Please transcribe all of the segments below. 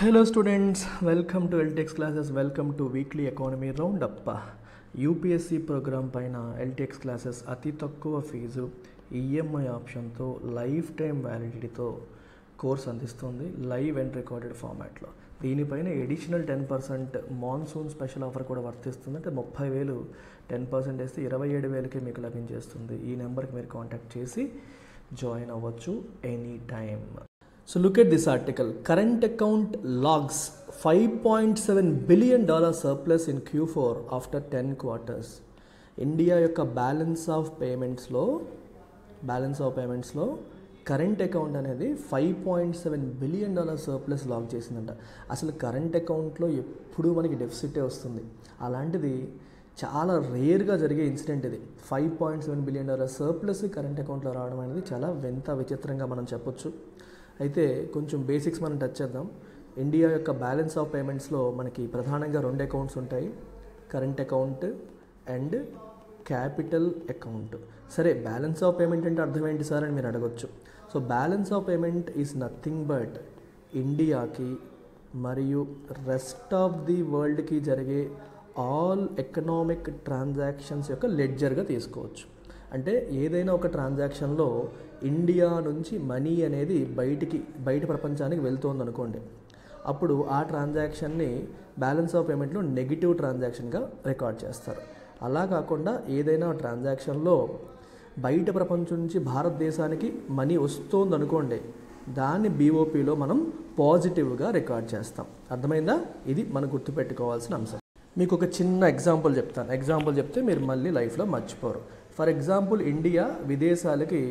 Hello students, welcome to LTX classes, welcome to weekly economy roundup. UPSC program పైన LTX classes అతి తక్కువ fee EMI ఆప్షన్తో life time వ్యాలిడిటీతో course అందిస్తుంది live and recorded ఫార్మాట్లో. దీనిపైన ఎడిషనల్ 10% మాన్సూన్ స్పెషల్ ఆఫర్ కూడా వర్తిస్తుంది. అంటే 30,000 10% వేస్తే 27,000కే మీకు లభించేస్తుంది. ఈ నెంబర్కి మీరు కాంటాక్ట్ చేసి జాయిన్ అవ్వచ్చు any time. So look at this article. Current account logs $5.7 billion surplus in Q4 after 10 quarters. India యొక్క బ్యాలెన్స్ ఆఫ్ పేమెంట్స్లో కరెంట్ అకౌంట్ అనేది $5.7 బిలియన్ సర్ప్లస్ లాగ్ చేసిందంట. అసలు కరెంట్ అకౌంట్లో ఎప్పుడూ మనకి డెఫిసిటే వస్తుంది. అలాంటిది చాలా రేర్గా జరిగే ఇన్సిడెంట్ ఇది. $5.7 బిలియన్ సర్ప్లస్ కరెంట్ అకౌంట్లో రావడం అనేది చాలా విచిత్రంగా మనం చెప్పొచ్చు. అయితే కొంచెం బేసిక్స్ మనం టచ్ చేద్దాం. ఇండియా యొక్క బ్యాలెన్స్ ఆఫ్ పేమెంట్స్లో మనకి ప్రధానంగా 2 అకౌంట్స్ ఉంటాయి, current account and capital account. సరే, బ్యాలెన్స్ ఆఫ్ పేమెంట్ అంటే అర్థం ఏంటి సార్ అని మీరు అడగొచ్చు. So balance of payment is nothing but ఇండియాకి మరియు రెస్ట్ ఆఫ్ ది వరల్డ్కి జరిగే ఆల్ ఎకనామిక్ ట్రాన్సాక్షన్స్ యొక్క లెడ్జర్గా తీసుకోవచ్చు. అంటే ఏదైనా ఒక ట్రాన్సాక్షన్లో ఇండియా నుంచి మనీ అనేది బయట ప్రపంచానికి వెళ్తుంది అనుకోండి, అప్పుడు ఆ ట్రాన్సాక్షన్ని బ్యాలెన్స్ ఆఫ్ పేమెంట్లో నెగిటివ్ ట్రాన్సాక్షన్గా రికార్డ్ చేస్తారు. అలా కాకుండా ఏదైనా ట్రాన్సాక్షన్లో బయట ప్రపంచం నుంచి భారతదేశానికి మనీ వస్తుంది అనుకోండి, దాన్ని బీఓపీలో మనం పాజిటివ్గా రికార్డ్ చేస్తాం. అర్థమైందా? ఇది మనం గుర్తుపెట్టుకోవాల్సిన అంశం. మీకు ఒక చిన్న ఎగ్జాంపుల్ చెప్తే మీరు మళ్ళీ లైఫ్లో మర్చిపోరు. ఫర్ ఎగ్జాంపుల్, ఇండియా విదేశాలకి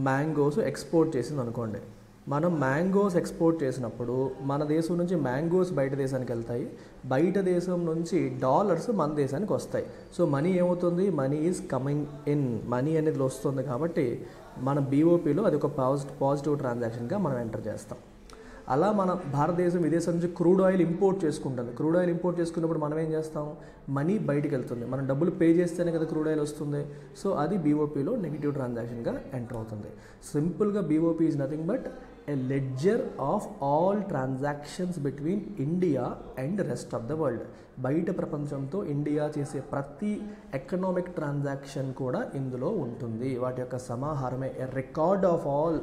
మ్యాంగోస్ ఎక్స్పోర్ట్ చేసింది అనుకోండి. మనం మ్యాంగోస్ ఎక్స్పోర్ట్ చేసినప్పుడు మన దేశం నుంచి మ్యాంగోస్ బయట దేశానికి వెళ్తాయి, బయట దేశం నుంచి డాలర్స్ మన దేశానికి వస్తాయి. సో మనీ ఏమవుతుంది? Money is coming in, money అనేది వస్తుంది. కాబట్టి మన బీఓపీలో అది ఒక పాజిటివ్ ట్రాన్సాక్షన్గా మనం ఎంటర్ చేస్తాం. అలా మన భారతదేశం విదేశం నుంచి క్రూడ్ ఆయిల్ ఇంపోర్ట్ చేసుకుంటుంది. క్రూడ్ ఆయిల్ ఇంపోర్ట్ చేసుకున్నప్పుడు మనం ఏం చేస్తాం? మనీ బయటికి వెళ్తుంది. మనం డబ్బులు పే చేస్తేనే కదా క్రూడ్ ఆయిల్ వస్తుంది. సో అది బీఓపీలో నెగిటివ్ ట్రాన్సాక్షన్గా ఎంటర్ అవుతుంది. సింపుల్గా BOP is nothing but a ledger of all transactions between India and rest of the world. బయట ప్రపంచంతో ఇండియా చేసే ప్రతి ఎకనామిక్ ట్రాన్సాక్షన్ కూడా ఇందులో ఉంటుంది. వాటి యొక్క సమాహారమే a record of all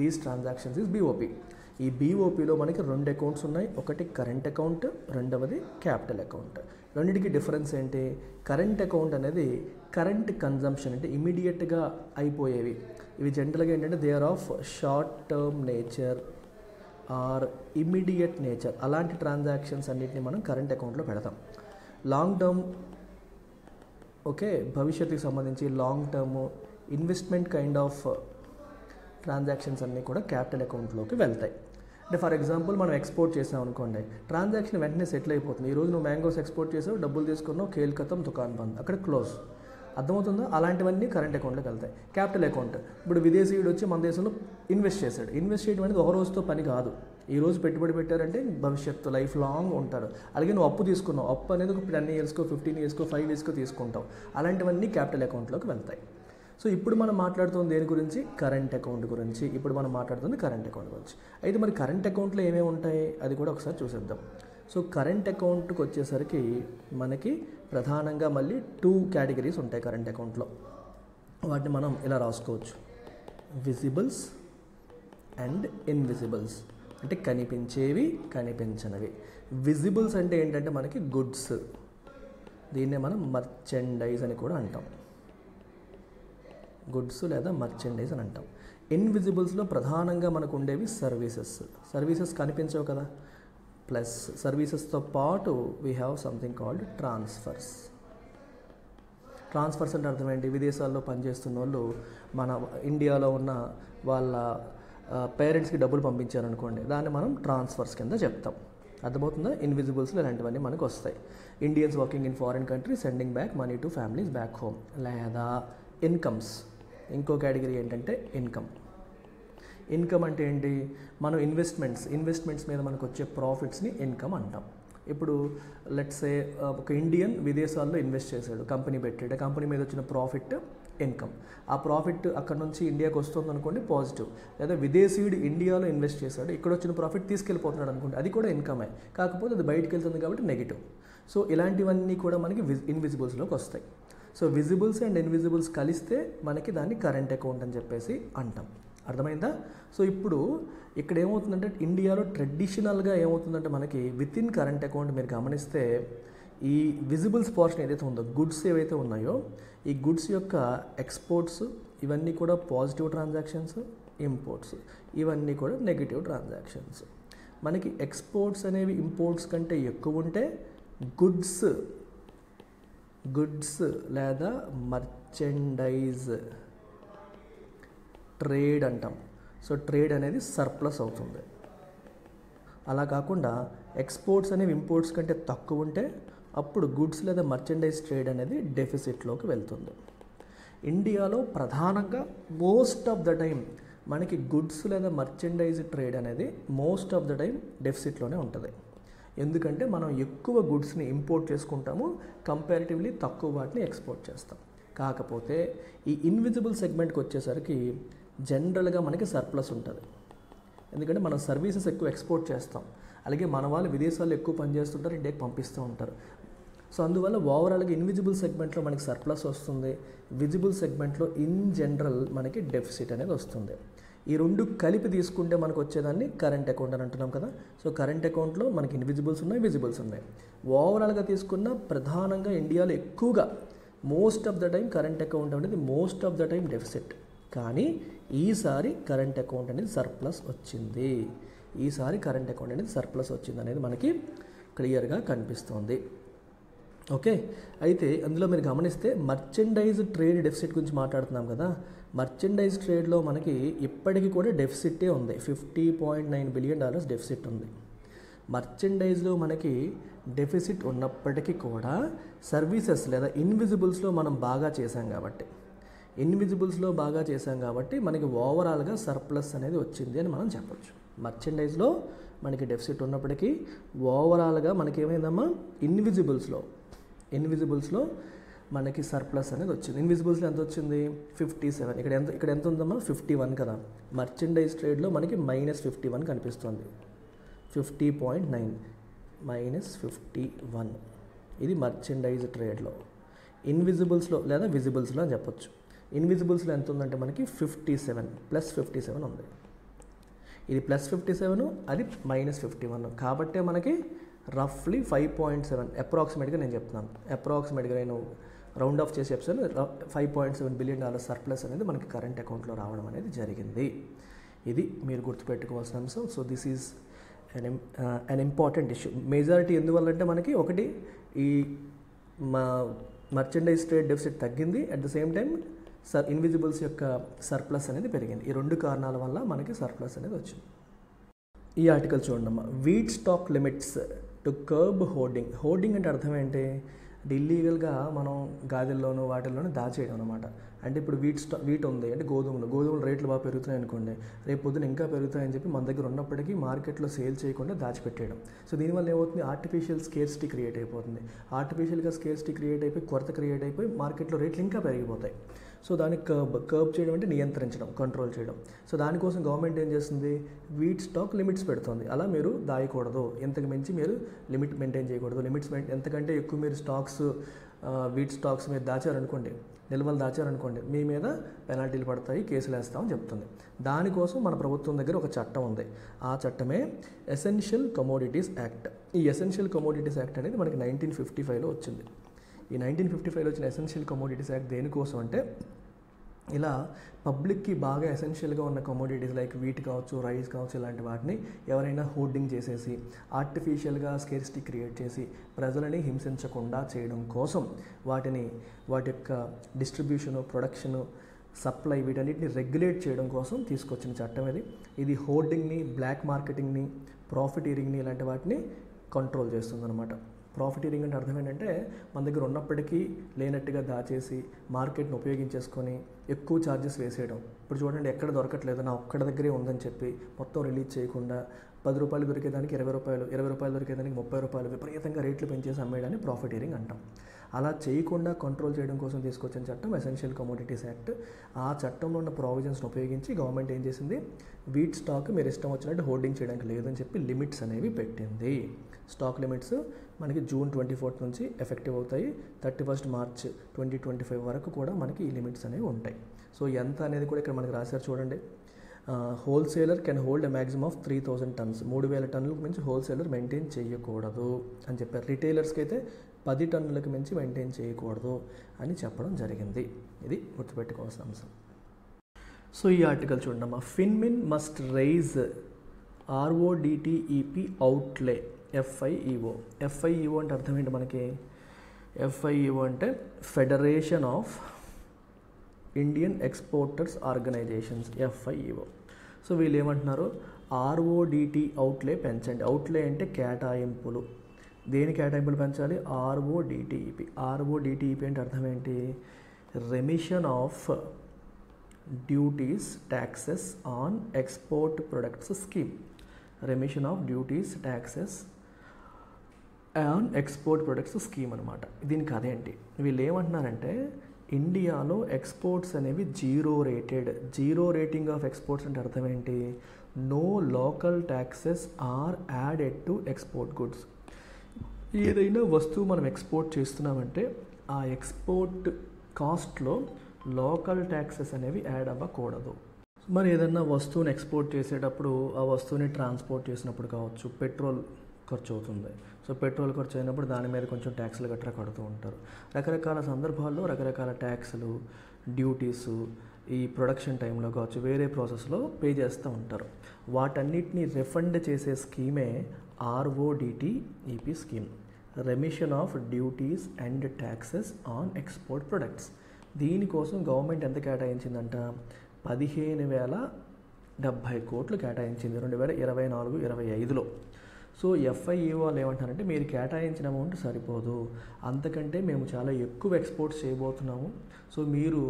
these transactions is BOP. ఈ బీఓపీలో మనకి 2 అకౌంట్స్ ఉన్నాయి. ఒకటి కరెంట్ అకౌంట్, రెండవది క్యాపిటల్ అకౌంట్. రెండింటికి డిఫరెన్స్ ఏంటి? కరెంట్ అకౌంట్ అనేది కరెంట్ కన్జంప్షన్, అంటే ఇమీడియట్గా అయిపోయేవి. ఇవి జనరల్గా ఏంటంటే they are of short term nature or immediate nature. అలాంటి ట్రాన్సాక్షన్స్ అన్నింటినీ మనం కరెంట్ అకౌంట్లో పెడతాం. లాంగ్ టర్మ్, ఓకే, భవిష్యత్తుకి సంబంధించి long term investment kind of transactions అన్నీ కూడా క్యాపిటల్ అకౌంట్లోకి వెళ్తాయి. అంటే ఫర్ ఎగ్జాంపుల్, మనం ఎక్స్పోర్ట్ చేసాం అనుకోండి, ట్రాన్సాక్షన్ వెంటనే సెటిల్ అయిపోతుంది. ఈరోజు నువ్వు మ్యాంగోస్ ఎక్స్పోర్ట్ చేసావు, డబ్బులు తీసుకున్నావు, ఖేల్ ఖతం, దుకాన్ బంద్, అక్కడ క్లోజ్. అర్థమవుతుందా? అలాంటివన్నీ కరెంట్ అకౌంట్లోకి వెళ్తాయి. క్యాపిటల్ అకౌంట్, ఇప్పుడు విదేశీయుడు వచ్చి మన దేశంలో ఇన్వెస్ట్ చేశాడు. ఇన్వెస్ట్ చేయడం అనేది ఒక రోజుతో పని కాదు. ఈ రోజు పెట్టుబడి పెట్టారంటే భవిష్యత్తు లైఫ్ లాంగ్ ఉంటారు. అలాగే నువ్వు అప్పు తీసుకున్నావు, అప్పు అనేది ఒక 10 ఇయర్స్కో 15 ఇయర్స్కో 5 ఇయర్స్కో తీసుకుంటావు. అలాంటివన్నీ క్యాపిటల్ అకౌంట్లోకి వెళ్తాయి. సో ఇప్పుడు మనం మాట్లాడుతుంది దేని గురించి? కరెంట్ అకౌంట్ గురించి. ఇప్పుడు మనం మాట్లాడుతుంది కరెంట్ అకౌంట్ గురించి. అయితే మరి కరెంట్ అకౌంట్లో ఏమేమి ఉంటాయి అది కూడా ఒకసారి చూసేద్దాం. సో కరెంట్ అకౌంట్కి వచ్చేసరికి మనకి ప్రధానంగా మళ్ళీ 2 కేటగిరీస్ ఉంటాయి కరెంట్ అకౌంట్లో. వాటిని మనం ఇలా రాసుకోవచ్చు: విజిబుల్స్ అండ్ ఇన్విజిబుల్స్. అంటే కనిపించేవి, కనిపించనివి. విజిబుల్స్ అంటే ఏంటంటే మనకి గుడ్స్, దీన్నే మనం మర్చెండైజ్ అని కూడా అంటాం. గుడ్స్ లేదా మర్చెండైజ్ అని అంటాం. ఇన్విజిబుల్స్లో ప్రధానంగా మనకు ఉండేవి సర్వీసెస్ కనిపించవు కదా. ప్లస్ సర్వీసెస్తో పాటు we have something called transfers అంటే అర్థం ఏంటి? విదేశాల్లో పనిచేస్తున్న వాళ్ళు మన ఇండియాలో ఉన్న వాళ్ళ పేరెంట్స్కి డబ్బులు పంపించారనుకోండి, దాన్ని మనం ట్రాన్స్ఫర్స్ కింద చెప్తాం. అర్థమవుతుందా? ఇన్విజిబుల్స్లో ఇలాంటివన్నీ మనకు వస్తాయి. Indians working in foreign country sending back money to families back home. లేదా ఇన్కమ్స్. ఇంకో కేటగిరీ ఏంటంటే ఇన్కమ్ అంటే ఏంటి? మనం ఇన్వెస్ట్మెంట్స్ మీద మనకు వచ్చే ప్రాఫిట్స్ని ఇన్కమ్ అంటాం. ఇప్పుడు లెట్స్ సే ఒక ఇండియన్ విదేశాల్లో ఇన్వెస్ట్ చేశాడు, కంపెనీ పెట్టాడు, కంపెనీ మీద వచ్చిన ప్రాఫిట్ ఇన్కమ్. ఆ ప్రాఫిట్ అక్కడ నుంచి ఇండియాకి వస్తుంది అనుకోండి, పాజిటివ్. లేదా విదేశీయుడు ఇండియాలో ఇన్వెస్ట్ చేశాడు, ఇక్కడ వచ్చిన ప్రాఫిట్ తీసుకెళ్ళిపోతున్నాడు అనుకోండి, అది కూడా ఇన్కమే, కాకపోతే అది బయటకు వెళ్తుంది కాబట్టి నెగిటివ్. సో ఇలాంటివన్నీ కూడా మనకి ఇన్విజిబుల్స్లోకి వస్తాయి. సో విజిబుల్స్ అండ్ ఇన్విజిబుల్స్ కలిస్తే మనకి దాన్ని కరెంట్ అకౌంట్ అని చెప్పేసి అంటాం. అర్థమైందా? సో ఇప్పుడు ఇక్కడ ఏమవుతుందంటే ఇండియాలో ట్రెడిషనల్గా ఏమవుతుందంటే మనకి విత్ ఇన్ కరెంట్ అకౌంట్ మీరు గమనిస్తే ఈ విజిబుల్స్ పోర్షన్ ఏదైతే ఉందో, గుడ్స్ ఏవైతే ఉన్నాయో, ఈ గుడ్స్ యొక్క ఎక్స్పోర్ట్స్ ఇవన్నీ కూడా పాజిటివ్ ట్రాన్సాక్షన్స్, ఇంపోర్ట్స్ ఇవన్నీ కూడా నెగిటివ్ ట్రాన్సాక్షన్స్. మనకి ఎక్స్పోర్ట్స్ అనేవి ఇంపోర్ట్స్ కంటే ఎక్కువ ఉంటే గుడ్స్ లేదా మర్చెండైజ్ ట్రేడ్ అంటాం. సో ట్రేడ్ అనేది సర్ప్లస్ అవుతుంది. అలా కాకుండా ఎక్స్పోర్ట్స్ అనేవి ఇంపోర్ట్స్ కంటే తక్కువ ఉంటే అప్పుడు గుడ్స్ లేదా మర్చెండైజ్ ట్రేడ్ అనేది డెఫిసిట్లోకి వెళ్తుంది. ఇండియాలో ప్రధానంగా మోస్ట్ ఆఫ్ ద టైం మనకి గుడ్స్ లేదా మర్చెండైజ్ ట్రేడ్ అనేది మోస్ట్ ఆఫ్ ద టైం డెఫిసిట్లోనే ఉంటుంది. ఎందుకంటే మనం ఎక్కువ గుడ్స్ని ఇంపోర్ట్ చేసుకుంటాము, కంపారిటివ్లీ తక్కువ వాటిని ఎక్స్పోర్ట్ చేస్తాం. కాకపోతే ఈ ఇన్విజిబుల్ సెగ్మెంట్కి వచ్చేసరికి జనరల్గా మనకి సర్ప్లస్ ఉంటుంది. ఎందుకంటే మనం సర్వీసెస్ ఎక్కువ ఎక్స్పోర్ట్ చేస్తాం, అలాగే మన వాళ్ళు విదేశాల్లో ఎక్కువ పనిచేస్తుంటారు, ఇండియాకి పంపిస్తూ ఉంటారు. సో అందువల్ల ఓవరాల్గా ఇన్విజిబుల్ సెగ్మెంట్లో మనకి సర్ప్లస్ వస్తుంది, విజిబుల్ సెగ్మెంట్లో ఇన్ జనరల్ మనకి డెఫిసిట్ అనేది వస్తుంది. ఈ రెండు కలిపి తీసుకుంటే మనకు వచ్చేదాన్ని కరెంట్ అకౌంట్ అని అంటున్నాం కదా. సో కరెంట్ అకౌంట్లో మనకి ఇన్విజిబుల్స్ ఉన్నాయి, విజిబుల్స్ ఉన్నాయి. ఓవరాల్గా తీసుకున్న ప్రధానంగా ఇండియాలో ఎక్కువగా most of the time current account అనేది most of the time deficit. కానీ ఈసారి కరెంట్ అకౌంట్ అనేది సర్ప్లస్ వచ్చింది. ఈసారి కరెంట్ అకౌంట్ అనేది సర్ప్లస్ వచ్చింది అనేది మనకి క్లియర్గా కనిపిస్తుంది. ఓకే, అయితే అందులో మీరు గమనిస్తే మర్చెండైజ్ ట్రేడ్ డెఫిసిట్ గురించి మాట్లాడుతున్నాం కదా. మర్చెండైజ్ ట్రేడ్లో మనకి ఇప్పటికీ కూడా డెఫిసిటే ఉంది, $50.9 బిలియన్ డెఫిసిట్ ఉంది. మర్చెండైజ్లో మనకి డెఫిసిట్ ఉన్నప్పటికీ కూడా సర్వీసెస్ లేదా ఇన్విజిబుల్స్లో మనం బాగా చేశాం కాబట్టి మనకి ఓవరాల్గా సర్ప్లస్ అనేది వచ్చింది అని మనం చెప్పొచ్చు. మర్చెండైజ్లో మనకి డెఫిసిట్ ఉన్నప్పటికీ ఓవరాల్గా మనకి ఏమైందమ్మా, ఇన్విజిబుల్స్లో మనకి సర్ప్లస్ అనేది వచ్చింది. ఇన్విజిబుల్స్లో ఎంత వచ్చింది? 57. ఇక్కడ ఎంత ఉందమ్మా? 51 కదా. మర్చెండైజ్ ట్రేడ్లో మనకి -51 కనిపిస్తుంది. 50.9 -51 ఇది మర్చెండైజ్ ట్రేడ్లో. ఇన్విజిబుల్స్లో లేదా విజిబుల్స్లో అని చెప్పొచ్చు. ఇన్విజిబుల్స్లో ఎంత ఉందంటే మనకి 57 +57 ఉంది. ఇది +57, అది -51. కాబట్టే మనకి రఫ్లీ 5.7 అప్రాక్సిమేట్గా నేను చెప్తున్నాను. అప్రాక్సిమేట్గా నేను రౌండ్ ఆఫ్ చేసి చెప్తాను. $5.7 బిలియన్ సర్ప్లస్ అనేది మనకి కరెంట్ అకౌంట్లో రావడం అనేది జరిగింది. ఇది మీరు గుర్తుపెట్టుకోవాల్సిన అంశం. So this is an important issue. Majority ఎందువల్ల అంటే మనకి ఒకటి ఈ మర్చెండైజ్ ట్రేడ్ డెఫిసిట్ తగ్గింది, అట్ ద సేమ్ టైం ఇన్విజిబుల్స్ యొక్క సర్ప్లస్ అనేది పెరిగింది. ఈ రెండు కారణాల వల్ల మనకి సర్ప్లస్ అనేది వచ్చింది. ఈ ఆర్టికల్ చూడండి, wheat stock limits to curb hoarding అంటే అర్థం ఏంటి? ఇల్లీగల్గా మనం గాదెల్లోనూ వాటిల్లోనూ దాచేయడం అనమాట. అంటే ఇప్పుడు వీట్ ఉంది అంటే గోధుమలు రేట్లు బాగా పెరుగుతున్నాయి అనుకోండి, రేపు పొద్దున ఇంకా పెరుగుతాయని చెప్పి మన దగ్గర ఉన్నప్పటికీ మార్కెట్లో సేల్ చేయకుండా దాచిపెట్టేయడం. సో దీనివల్ల ఏమవుతుంది? ఆర్టిఫిషియల్ స్కేర్సిటీ క్రియేట్ అయిపోతుంది. ఆర్టిఫిషియల్గా స్కేర్సిటీ క్రియేట్ అయిపోయి కొరత క్రియేట్ అయిపోయి మార్కెట్లో రేట్లు ఇంకా పెరిగిపోతాయి. సో దాన్ని కర్బ్ చేయడం అంటే నియంత్రించడం, కంట్రోల్ చేయడం. సో దానికోసం గవర్నమెంట్ ఏం చేస్తుంది? వీట్ స్టాక్ లిమిట్స్ పెడుతుంది. అలా మీరు దాయకూడదు, ఎంతకు మించి మీరు లిమిట్ మెయింటైన్ చేయకూడదు. లిమిట్స్ ఎంతకంటే ఎక్కువ మీరు వీట్ స్టాక్స్ మీరు దాచారనుకోండి, నిల్వలు దాచారనుకోండి, మీ మీద పెనాల్టీలు పడతాయి, కేసులు వేస్తామని చెప్తుంది. దానికోసం మన ప్రభుత్వం దగ్గర ఒక చట్టం ఉంది. ఆ చట్టమే ఎసెన్షియల్ కమోడిటీస్ యాక్ట్. ఈ ఎసెన్షియల్ కమోడిటీస్ యాక్ట్ అనేది మనకి 1955లో వచ్చింది. ఈ 1955లో వచ్చిన ఎసెన్షియల్ కమోడిటీస్ యాక్ట్ దేనికోసం అంటే, ఇలా పబ్లిక్కి బాగా ఎసెన్షియల్గా ఉన్న కమోడిటీస్ లైక్ వీట్ కావచ్చు, రైస్ కావచ్చు, ఇలాంటి వాటిని ఎవరైనా హోర్డింగ్ చేసేసి ఆర్టిఫిషియల్గా స్కేర్సిటీ క్రియేట్ చేసి ప్రజలని హింసించకుండా చేయడం కోసం వాటి యొక్క డిస్ట్రిబ్యూషను, ప్రొడక్షను, సప్లై వీటన్నిటిని రెగ్యులేట్ చేయడం కోసం తీసుకొచ్చిన చట్టం ఇది. ఇది హోర్డింగ్ని, బ్లాక్ మార్కెటింగ్ని, ప్రాఫిటీరింగ్ని ఇలాంటి వాటిని కంట్రోల్ చేస్తుందన్నమాట. ప్రాఫిటీరింగ్ అంటే అర్థం ఏంటంటే మన దగ్గర ఉన్నప్పటికీ లేనట్టుగా దాచేసి మార్కెట్ని ఉపయోగించేసుకొని ఎక్కువ ఛార్జెస్ వేసేయడం. ఇప్పుడు చూడండి, ఎక్కడ దొరకట్లేదు, నా ఒక్కడ దగ్గరే ఉందని చెప్పి మొత్తం రిలీజ్ చేయకుండా రూపాయలు దొరికేదానికి 20 రూపాయలు, 20 రూపాయలు దొరికేదానికి 30 రూపాయలు విపరీతంగా రేట్లు పెంచేసి అమ్మేయడాన్ని ప్రాఫిటీరింగ్ అంటాం. అలా చేయకుండా కంట్రోల్ చేయడం కోసం తీసుకొచ్చిన చట్టం ఎసెన్షియల్ కమోడిటీస్ యాక్ట్. ఆ చట్టంలో ఉన్న ప్రావిజన్స్ని ఉపయోగించి గవర్నమెంట్ ఏం చేసింది, వీట్ స్టాక్ మీరు ఇష్టం వచ్చినట్టు హోల్డింగ్ చేయడానికి లేదని చెప్పి లిమిట్స్ అనేవి పెట్టింది. స్టాక్ లిమిట్స్ మనకి జూన్ 24 నుంచి ఎఫెక్టివ్ అవుతాయి. 31 మార్చ్ 2025 వరకు కూడా మనకి ఈ లిమిట్స్ అనేవి ఉంటాయి. సో ఎంత అనేది కూడా ఇక్కడ మనకి రాశారు చూడండి. Wholesaler can hold a maximum of 3000 turns. 3000 టన్నులకు మించి హోల్సేలర్ మెయింటైన్ చేయకూడదు అని చెప్పారు. రిటైలర్స్కి అయితే 10 టన్నులకు మించి మెయింటైన్ చేయకూడదు అని చెప్పడం జరిగింది. ఇది గుర్తుపెట్టుకోవాల్సిన అంశం. సో ఈ ఆర్టికల్ చూడమ్మా, finmin must raise RODTEP outlay FIEO. FIEO అంటే అర్థం ఏంటి మనకి? FIEO అంటే federation of Indian exporters organisations, FIEO. So వీళ్ళు ఏమంటున్నారు, RODT అవుట్లే పెంచండి. అవుట్లే అంటే కేటాయింపులు. దేని కేటాయింపులు పెంచాలి? RODTEP. RODTEP అంటే అర్థం ఏంటి? Remission of duties taxes on export products scheme. Remission of duties taxes on export products scheme అనమాట. దీనికి అదేంటి, వీళ్ళు ఏమంటున్నారంటే ఇండియాలో ఎక్స్పోర్ట్స్ అనేవి జీరో రేటింగ్ ఆఫ్ ఎక్స్పోర్ట్స్ అంటే అర్థం ఏంటి? No local taxes are added to export goods. ఏదైనా వస్తువు మనం ఎక్స్పోర్ట్ చేస్తున్నామంటే ఆ ఎక్స్పోర్ట్ కాస్ట్లో లోకల్ ట్యాక్సెస్ అనేవి యాడ్ అవ్వకూడదు. మరి ఏదైనా వస్తువుని ఎక్స్పోర్ట్ చేసేటప్పుడు ఆ వస్తువుని ట్రాన్స్పోర్ట్ చేసినప్పుడు కావచ్చు, పెట్రోల్ ఖర్చు అవుతుంది. సో పెట్రోల్ ఖర్చు అయినప్పుడు దాని మీద కొంచెం ట్యాక్స్లు గట్రా కడుతూ ఉంటారు. రకరకాల సందర్భాల్లో రకరకాల ట్యాక్స్లు, డ్యూటీసు ఈ ప్రొడక్షన్ టైంలో కావచ్చు, వేరే ప్రాసెస్లో పే చేస్తూ ఉంటారు. వాటన్నిటిని రిఫండ్ చేసే స్కీమే RODTEP scheme, remission of duties and taxes on export products. దీనికోసం గవర్నమెంట్ ఎంత కేటాయించిందంట? 15,070 కోట్లు కేటాయించింది 2024-25లో. సో FIEO వాళ్ళు ఏమంటారంటే మీరు కేటాయించిన అమౌంట్ సరిపోదు, అంతకంటే మేము చాలా ఎక్కువ ఎక్స్పోర్ట్స్ చేయబోతున్నాము. సో మీరు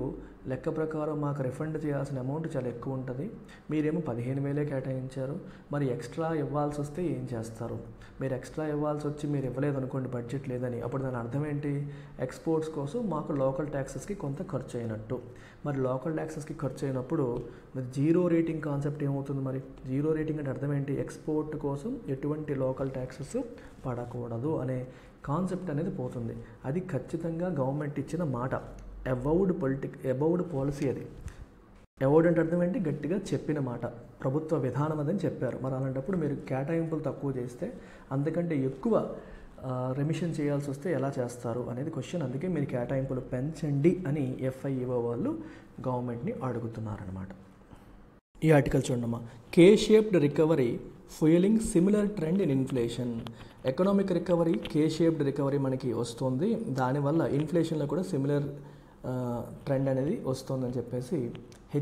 లెక్క ప్రకారం మాకు రిఫండ్ చేయాల్సిన అమౌంట్ చాలా ఎక్కువ ఉంటుంది. మీరేమో 15,000 కేటాయించారు, మరి ఎక్స్ట్రా ఇవ్వాల్సి వస్తే ఏం చేస్తారు? మీరు ఎక్స్ట్రా ఇవ్వాల్సి వచ్చి మీరు ఇవ్వలేదు అనుకోండి, బడ్జెట్ లేదని, అప్పుడు దాని అర్థం ఏంటి? ఎక్స్పోర్ట్స్ కోసం మాకు లోకల్ ట్యాక్సెస్కి కొంత ఖర్చు అయినట్టు. మరి లోకల్ ట్యాక్సెస్కి ఖర్చు అయినప్పుడు మరి జీరో రేటింగ్ కాన్సెప్ట్ ఏమవుతుంది? మరి జీరో రేటింగ్ అంటే అర్థం ఏంటి? ఎక్స్పోర్ట్ కోసం ఎటువంటి లోకల్ ట్యాక్సెస్ పడకూడదు అనే కాన్సెప్ట్ అనేది పోతుంది. అది ఖచ్చితంగా గవర్నమెంట్ ఇచ్చిన మాట. అబౌడ్ పాలసీ అది. అవార్డ్ అంటే అర్థం ఏంటి? గట్టిగా చెప్పిన మాట, ప్రభుత్వ విధానం అదని చెప్పారు. మరి అలాంటప్పుడు మీరు కేటాయింపులు తక్కువ చేస్తే అంతకంటే ఎక్కువ రెమిషన్ చేయాల్సి వస్తే ఎలా చేస్తారు అనేది క్వశ్చన్. అందుకే మీరు కేటాయింపులు పెంచండి అని FIEO వాళ్ళు గవర్నమెంట్ని అడుగుతున్నారనమాట. ఈ ఆర్టికల్ చూడమ్మా, K-shaped recovery fuelling similar trend in inflation. Economic recovery, K-shaped recovery మనకి వస్తుంది, దానివల్ల ఇన్ఫ్లేషన్లో కూడా సిమిలర్ ట్రెండ్ అనేది వస్తుందని చెప్పేసి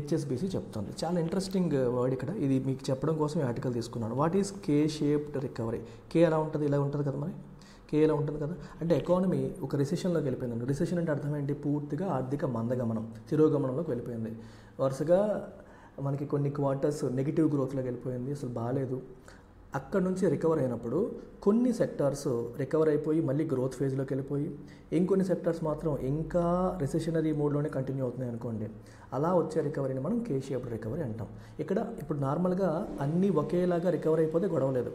HSBC చెప్తుంది. చాలా ఇంట్రెస్టింగ్ వర్డ్ ఇక్కడ, ఇది మీకు చెప్పడం కోసం ఈ ఆర్టికల్ తీసుకున్నాను. What is K-shaped recovery? K ఎలా ఉంటుంది? ఇలా ఉంటుంది కదా, మరి K ఎలా ఉంటుంది కదా అంటే ఎకానమీ ఒక రిసెషన్లోకి వెళ్ళిపోయింది. రిసెషన్ అంటే అర్థం ఏంటి? పూర్తిగా ఆర్థిక మందగమనం, తిరోగమనంలోకి వెళ్ళిపోయింది. వరుసగా మనకి కొన్ని క్వార్టర్స్ నెగిటివ్ గ్రోత్లోకి వెళ్ళిపోయింది, అసలు బాగాలేదు. అక్కడ నుంచి రికవర్ అయినప్పుడు కొన్ని సెక్టార్స్ రికవర్ అయిపోయి మళ్ళీ గ్రోత్ ఫేజ్లోకి వెళ్ళిపోయి, ఇంకొన్ని సెక్టార్స్ మాత్రం ఇంకా రిసెషనరీ మోడ్లోనే కంటిన్యూ అవుతున్నాయి అనుకోండి. అలా వచ్చే రికవరీని మనం K-shaped రికవరీ అంటాం. ఇప్పుడు నార్మల్గా అన్నీ ఒకేలాగా రికవర్ అయిపోతే గొడవలేదు,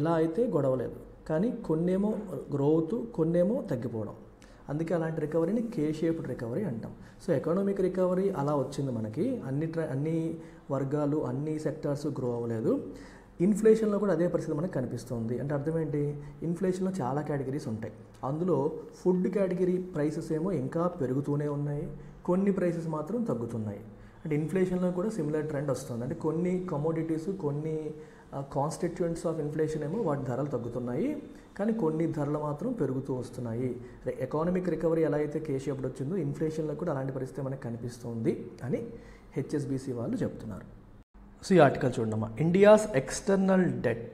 ఇలా అయితే గొడవలేదు. కానీ కొన్నేమో గ్రోత్, కొన్నేమో తగ్గిపోవడం, అందుకే అలాంటి రికవరీని K-shaped రికవరీ అంటాం. సో ఎకనామిక్ రికవరీ అలా వచ్చింది మనకి, అన్ని వర్గాలు, అన్ని సెక్టార్స్ గ్రో అవ్వలేదు. ఇన్ఫ్లేషన్లో కూడా అదే పరిస్థితి మనకు కనిపిస్తుంది. అంటే అర్థం ఏంటి? ఇన్ఫ్లేషన్లో చాలా కేటగిరీస్ ఉంటాయి. అందులో ఫుడ్ కేటగిరీ ప్రైసెస్ ఏమో ఇంకా పెరుగుతూనే ఉన్నాయి, కొన్ని ప్రైసెస్ మాత్రం తగ్గుతున్నాయి. అంటే ఇన్ఫ్లేషన్లో కూడా సిమిలర్ ట్రెండ్ వస్తుంది. అంటే కొన్ని కమోడిటీస్, కొన్ని కాన్స్టిట్యూయెంట్స్ ఆఫ్ ఇన్ఫ్లేషన్ ఏమో వాటి ధరలు తగ్గుతున్నాయి, కానీ కొన్ని ధరలు మాత్రం పెరుగుతూ వస్తున్నాయి. ఎకానమిక్ రికవరీ ఎలా అయితే K-shaped వచ్చిందో ఇన్ఫ్లేషన్లో కూడా అలాంటి పరిస్థితి మనకు కనిపిస్తుంది అని HSBC వాళ్ళు చెప్తున్నారు. సో ఈ ఆర్టికల్ చూడమ్మా, India's external debt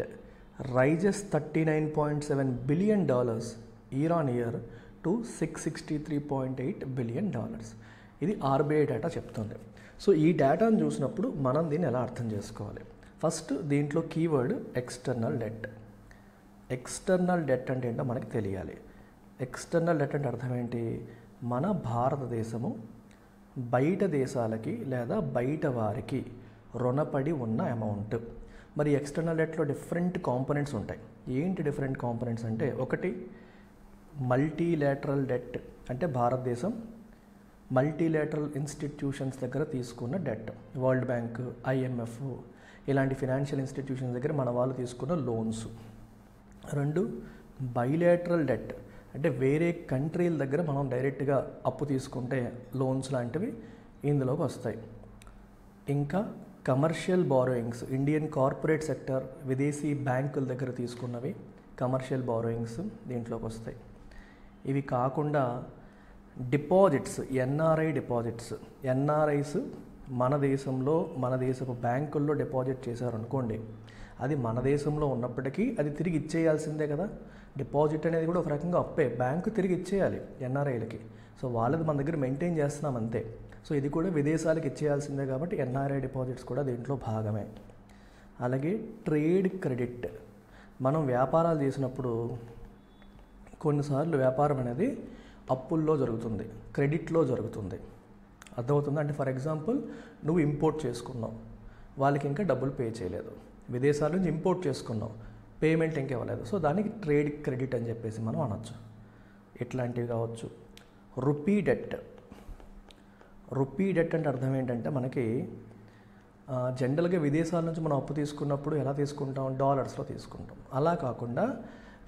rises $39.7 billion year on year to $663.8 billion. ఇది RBI డేటా చెప్తుంది. సో ఈ డేటాను చూసినప్పుడు మనం దీన్ని ఎలా అర్థం చేసుకోవాలి? ఫస్ట్ దీంట్లో keyword external debt. External debt అంటే ఏంటో మనకి తెలియాలి. ఎక్స్టర్నల్ డెట్ అంటే అర్థం ఏంటి? మన భారతదేశము బయట దేశాలకి లేదా బయట వారికి రుణపడి ఉన్న అమౌంట్. మరి ఎక్స్టర్నల్ డెట్లో డిఫరెంట్ కాంపోనెంట్స్ ఉంటాయి. ఏంటి డిఫరెంట్ కాంపోనెంట్స్ అంటే, ఒకటి మల్టీలేటరల్ డెట్, అంటే భారతదేశం మల్టీలేటరల్ ఇన్స్టిట్యూషన్స్ దగ్గర తీసుకున్న డెట్, వరల్డ్ బ్యాంక్, IMF ఇలాంటి ఫినాన్షియల్ ఇన్స్టిట్యూషన్స్ దగ్గర మన వాళ్ళు తీసుకున్న లోన్స్. రెండు బైలేటరల్ డెట్, అంటే వేరే కంట్రీల దగ్గర మనం డైరెక్ట్గా అప్పు తీసుకుంటే లోన్స్ లాంటివి ఇందులోకి వస్తాయి. ఇంకా commercial borrowings, Indian corporate sector విదేశీ బ్యాంకుల దగ్గర తీసుకున్నవి కమర్షియల్ బారోయింగ్స్ దీంట్లోకి వస్తాయి. ఇవి కాకుండా డిపాజిట్స్, NRI డిపాజిట్స్. NRIs మన దేశంలో మన దేశపు బ్యాంకుల్లో డిపాజిట్ చేశారనుకోండి, అది మన దేశంలో ఉన్నప్పటికీ అది తిరిగి ఇచ్చేయాల్సిందే కదా. డిపాజిట్ అనేది కూడా ఒక రకంగా అప్పే, బ్యాంకు తిరిగి ఇచ్చేయాలి NRIలకి. సో వాళ్ళది మన దగ్గర మెయింటైన్ చేస్తున్నాం అంతే. సో ఇది కూడా విదేశాలకు ఇచ్చేయాల్సిందే కాబట్టి NRI డిపాజిట్స్ కూడా దీంట్లో భాగమే. అలాగే ట్రేడ్ క్రెడిట్, మనం వ్యాపారాలు చేసినప్పుడు కొన్నిసార్లు వ్యాపారం అనేది అప్పుల్లో జరుగుతుంది, క్రెడిట్లో జరుగుతుంది. అర్థమవుతుంది? అంటే ఫర్ ఎగ్జాంపుల్ నువ్వు ఇంపోర్ట్ చేసుకున్నావు, వాళ్ళకి ఇంకా డబ్బులు పే చేయలేదు, విదేశాల నుంచి ఇంపోర్ట్ చేసుకున్నావు, పేమెంట్ ఇంకా ఇవ్వలేదు. సో దానికి ట్రేడ్ క్రెడిట్ అని చెప్పేసి మనం అనొచ్చు. ఇట్లాంటివి కావచ్చు. Rupee debt. రూపీ డెట్ అంటే అర్థం ఏంటంటే, మనకి జనరల్గా విదేశాల నుంచి మనం అప్పు తీసుకున్నప్పుడు ఎలా తీసుకుంటాం? డాలర్స్లో తీసుకుంటాం. అలా కాకుండా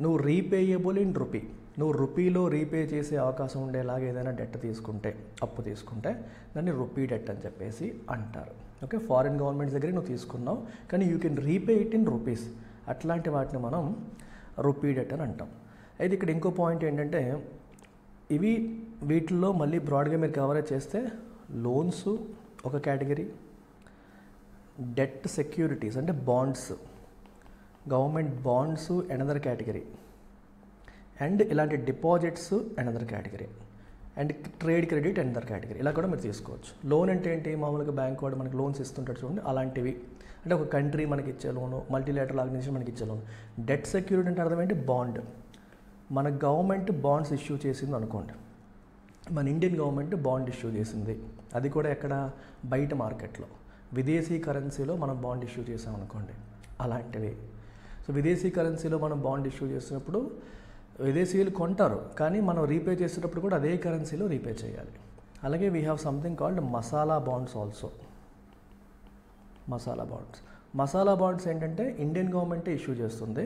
నువ్వు రీపేయబుల్ ఇన్ రూపీ, నువ్వు రూపీలో రీపే చేసే అవకాశం ఉండేలాగా ఏదైనా డెట్ తీసుకుంటే, అప్పు తీసుకుంటే దాన్ని రూపీ డెట్ అని చెప్పేసి అంటారు. ఓకే, ఫారిన్ గవర్నమెంట్స్ దగ్గర నువ్వు తీసుకున్నావు కానీ you can repay it in rupees, అట్లాంటి వాటిని మనం రూపీ డెట్ అని అంటాం. అయితే ఇక్కడ ఇంకో పాయింట్ ఏంటంటే, వీటిల్లో మళ్ళీ బ్రాడ్గా మీరు కవరేజ్ చేస్తే లోన్స్ ఒక కేటగిరీ, డెట్ సెక్యూరిటీస్ అంటే bonds, government bonds another category, and ఇలాంటి deposits another category, and trade credit another category. ఇలా కూడా మీరు తీసుకోవచ్చు. లోన్ అంటే ఏంటి? మామూలుగా బ్యాంక్ వాడు మనకి లోన్స్ ఇస్తుంటాడు చూడండి, అలాంటివి. అంటే ఒక కంట్రీ మనకి ఇచ్చే లోను, మల్టీలేటరల్ ఆర్గనైజేషన్ మనకి ఇచ్చే లోను. డెట్ సెక్యూరిటీ అంటే అర్థం ఏంటి? బాండ్. మన గవర్నమెంట్ బాండ్స్ ఇష్యూ చేసింది అనుకోండి, మన ఇండియన్ గవర్నమెంట్ బాండ్ ఇష్యూ చేసింది, అది కూడా ఎక్కడ? బయట మార్కెట్లో విదేశీ కరెన్సీలో మనం బాండ్ ఇష్యూ చేసాం అనుకోండి, అలాంటివి. సో విదేశీ కరెన్సీలో మనం బాండ్ ఇష్యూ చేసినప్పుడు విదేశీయులు కొంటారు, కానీ మనం రీపే చేసేటప్పుడు కూడా అదే కరెన్సీలో రీపే చేయాలి. అలాగే we have something called masala bonds also. Masala bonds. Masala bonds ఏంటంటే ఇండియన్ గవర్నమెంటే ఇష్యూ చేస్తుంది,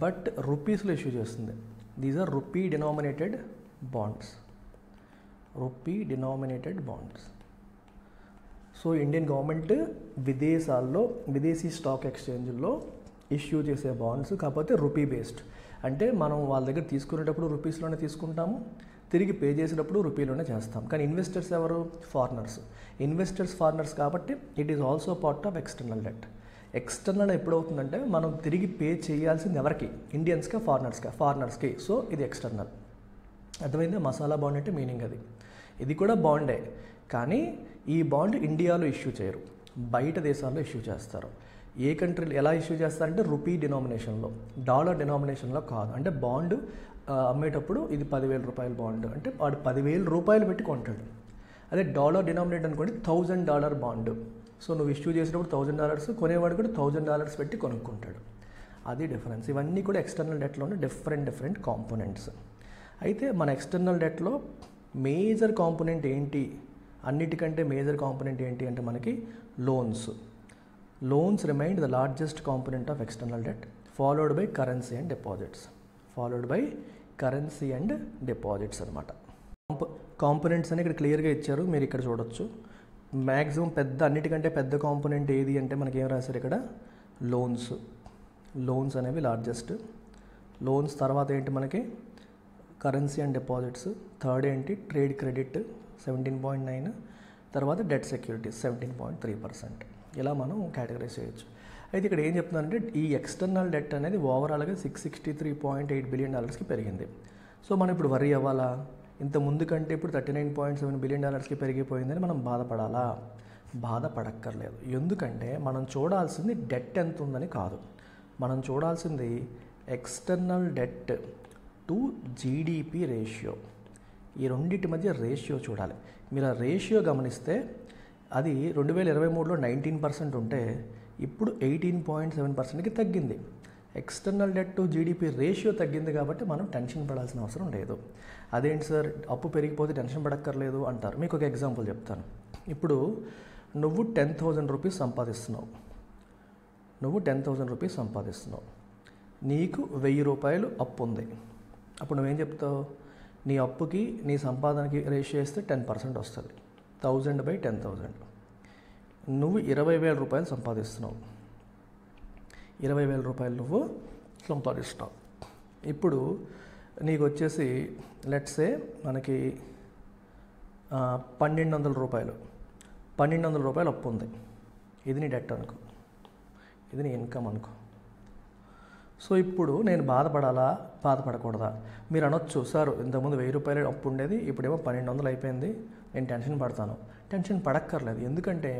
బట్ రూపీస్లో ఇష్యూ చేస్తుంది. These are rupee denominated bonds. Rupee denominated bonds. So Indian government విదేశాల్లో విదేశీ స్టాక్ ఎక్స్చేంజ్లో ఇష్యూ చేసే బాండ్స్, కాకపోతే రూపీ బేస్డ్. అంటే మనం వాళ్ళ దగ్గర తీసుకునేటప్పుడు రూపీస్లోనే తీసుకుంటాము, తిరిగి పే చేసేటప్పుడు రూపీలోనే చేస్తాం. కానీ ఇన్వెస్టర్స్ ఎవరు? ఫారినర్స్. ఇన్వెస్టర్స్ ఫారినర్స్ కాబట్టి it is also part of external debt. External ఎప్పుడవుతుందంటే మనం తిరిగి పే చేయాల్సింది ఎవరికి? ఇండియన్స్కా ఫారినర్స్కి. సో ఇది ఎక్స్టర్నల్. అర్థమైంది? మసాలా బాండ్ అంటే మీనింగ్ అది. ఇది కూడా బాండే, కానీ ఈ బాండ్ ఇండియాలో ఇష్యూ చేయరు, బయట దేశాల్లో ఇష్యూ చేస్తారు. ఏ కంట్రీలో ఎలా ఇష్యూ చేస్తారంటే రూపీ డినామినేషన్లో, డాలర్ డినామినేషన్లో కాదు. అంటే బాండ్ అమ్మేటప్పుడు ఇది 10,000 రూపాయల బాండ్ అంటే వాడు 10,000 రూపాయలు పెట్టి కొంటాడు. అదే డాలర్ డినామినేట్ అనుకోండి $1,000 బాండ్. సో నువ్వు ఇష్యూ చేసేటప్పుడు $1,000, కొనేవాడు కూడా $1,000 పెట్టి కొనుక్కుంటాడు. అది డిఫరెన్స్. ఇవన్నీ కూడా ఎక్స్టర్నల్ డెట్లోనే డిఫరెంట్ కాంపోనెంట్స్. అయితే మన ఎక్స్టర్నల్ డెట్లో మేజర్ కాంపోనెంట్ ఏంటి? అన్నిటికంటే మేజర్ కాంపోనెంట్ ఏంటి అంటే మనకి loans. Loans remain the largest component of external debt, followed by currency and deposits. అనమాట. కాంపోనెంట్స్ అని ఇక్కడ క్లియర్గా ఇచ్చారు, మీరు ఇక్కడ చూడొచ్చు. మ్యాక్సిమం అన్నిటికంటే పెద్ద కాంపోనెంట్ ఏది అంటే మనకి ఏం రాశారు ఇక్కడ? లోన్స్ అనేవి లార్జెస్ట్. లోన్స్ తర్వాత ఏంటి మనకి? Currency and deposits. థర్డ్ ఏంటి? ట్రేడ్ క్రెడిట్ 17.9, తర్వాత డెట్ సెక్యూరిటీస్ 17.3%. ఇలా మనం కేటగరైజ్ చేయొచ్చు. అయితే ఇక్కడ ఏం చెప్తున్నానంటే ఈ ఎక్స్టర్నల్ డెట్ అనేది ఓవరాల్గా $663.8 బిలియన్ పెరిగింది. సో మనం ఇప్పుడు వరీ అవ్వాలా? ఇంత ముందు కంటే ఇప్పుడు $39.7 బిలియన్ పెరిగిపోయిందని మనం బాధపడాలా? బాధపడక్కర్లేదు. ఎందుకంటే మనం చూడాల్సింది డెట్ ఎంత ఉందని కాదు, మనం చూడాల్సింది external debt to GDP ratio. ఈ రెండింటి మధ్య రేషియో చూడాలి. మీరు ఆ రేషియో గమనిస్తే అది 2023లో 19% ఉంటే ఇప్పుడు 18.7%కి తగ్గింది. External debt to GDP ratio తగ్గింది కాబట్టి మనం టెన్షన్ పడాల్సిన అవసరం లేదు. అదేంటి సార్ అప్పు పెరిగిపోతే టెన్షన్ పడక్కర్లేదు అంటారు. మీకు ఒక ఎగ్జాంపుల్ చెప్తాను. ఇప్పుడు నువ్వు 10,000 రూపీస్ సంపాదిస్తున్నావు, నీకు 1,000 రూపాయలు అప్పు ఉంది. అప్పుడు నువ్వేం చెప్తావు? నీ అప్పుకి నీ సంపాదనకి రేషియో వేస్తే 10% వస్తుంది. 1000/10,000. నువ్వు 20,000 రూపాయలు సంపాదిస్తున్నావు, 20,000 రూపాయలు నువ్వు సంపాదిస్తున్నావు. ఇప్పుడు నీకు వచ్చేసి లెట్స్ సే మనకి 1,200 రూపాయలు అప్పు ఉంది. ఇది నీ డెట్ అనుకో, ఇది నీ ఇన్కమ్ అనుకో. సో ఇప్పుడు నేను బాధపడాలా బాధపడకూడదా? మీరు అనొచ్చు, సార్ ఇంతకుముందు 1,000 రూపాయలు అప్పు ఉండేది, ఇప్పుడేమో 1,200 అయిపోయింది, నేను టెన్షన్ పడతాను. టెన్షన్ పడక్కర్లేదు. ఎందుకంటే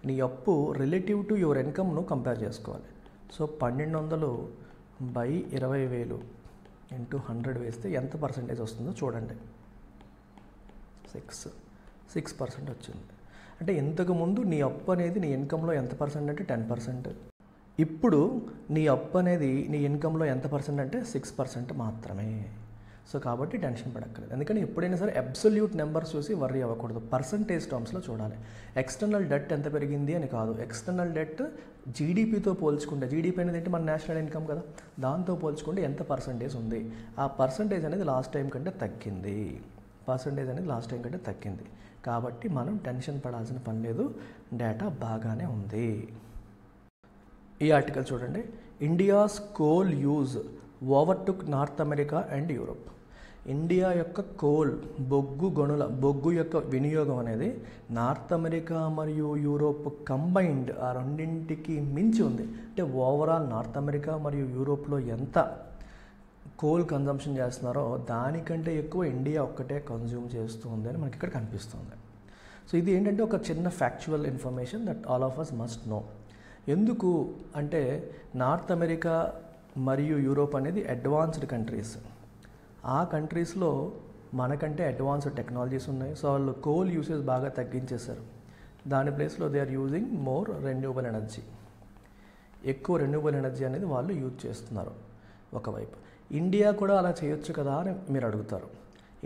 నీ అప్పు రిలేటివ్ టు యువర్ ఇన్కమ్ను కంపేర్ చేసుకోవాలి. సో 1,200/20,000 × 100 వేస్తే ఎంత పర్సెంటేజ్ వస్తుందో చూడండి. 6% వచ్చింది. అంటే ఇంతకుముందు నీ అప్పు అనేది నీ ఇన్కంలో ఎంత పర్సెంట్ అంటే 10%. ఇప్పుడు నీ అప్పు అనేది నీ ఇన్కంలో ఎంత పర్సెంట్ అంటే 6% మాత్రమే. సో కాబట్టి టెన్షన్ పడక్కర్లేదు. ఎందుకంటే ఎప్పుడైనా సరే అబ్సల్యూట్ నెంబర్స్ చూసి వర్రీ అవ్వకూడదు, పర్సంటేజ్ టర్మ్స్లో చూడాలి. ఎక్స్టర్నల్ డెట్ ఎంత పెరిగింది అని కాదు, ఎక్స్టర్నల్ డెట్ జీడిపితో పోల్చుకుంటే, జీడిపి అనేది ఏంటి మన నేషనల్ ఇన్కమ్ కదా, దాంతో పోల్చుకుంటే ఎంత పర్సంటేజ్ ఉంది, ఆ పర్సంటేజ్ అనేది లాస్ట్ టైం కంటే తగ్గింది. కాబట్టి మనం టెన్షన్ పడాల్సిన పని లేదు, డేటా బాగానే ఉంది. ఈ ఆర్టికల్ చూడండి. India's coal use ఓవర్టుక్ north America and Europe. India యొక్క కోల్ బొగ్గు యొక్క వినియోగం అనేది నార్త్ అమెరికా మరియు యూరోప్ కంబైన్డ్ ఆ రెండింటికి మించి ఉంది. అంటే ఓవరాల్ నార్త్ అమెరికా మరియు యూరోప్లో ఎంత కోల్ కన్జంప్షన్ చేస్తున్నారో దానికంటే ఎక్కువ ఇండియా ఒక్కటే కన్జ్యూమ్ చేస్తుంది అని మనకి ఇక్కడ కనిపిస్తుంది. సో ఇది ఏంటంటే ఒక చిన్న factual information that all of us must know. ఎందుకు అంటే నార్త్ అమెరికా మరియు యూరోప్ అనేది అడ్వాన్స్డ్ కంట్రీస్. ఆ కంట్రీస్లో మనకంటే అడ్వాన్స్డ్ టెక్నాలజీస్ ఉన్నాయి. సో వాళ్ళు కోల్ యూసేజ్ బాగా తగ్గించేశారు. దాని ప్లేస్లో they are using more renewable energy. ఎక్కువ రెన్యూబుల్ ఎనర్జీ అనేది వాళ్ళు యూజ్ చేస్తున్నారు ఒకవైపు. ఇండియా కూడా అలా చేయొచ్చు కదా అని మీరు అడుగుతారు.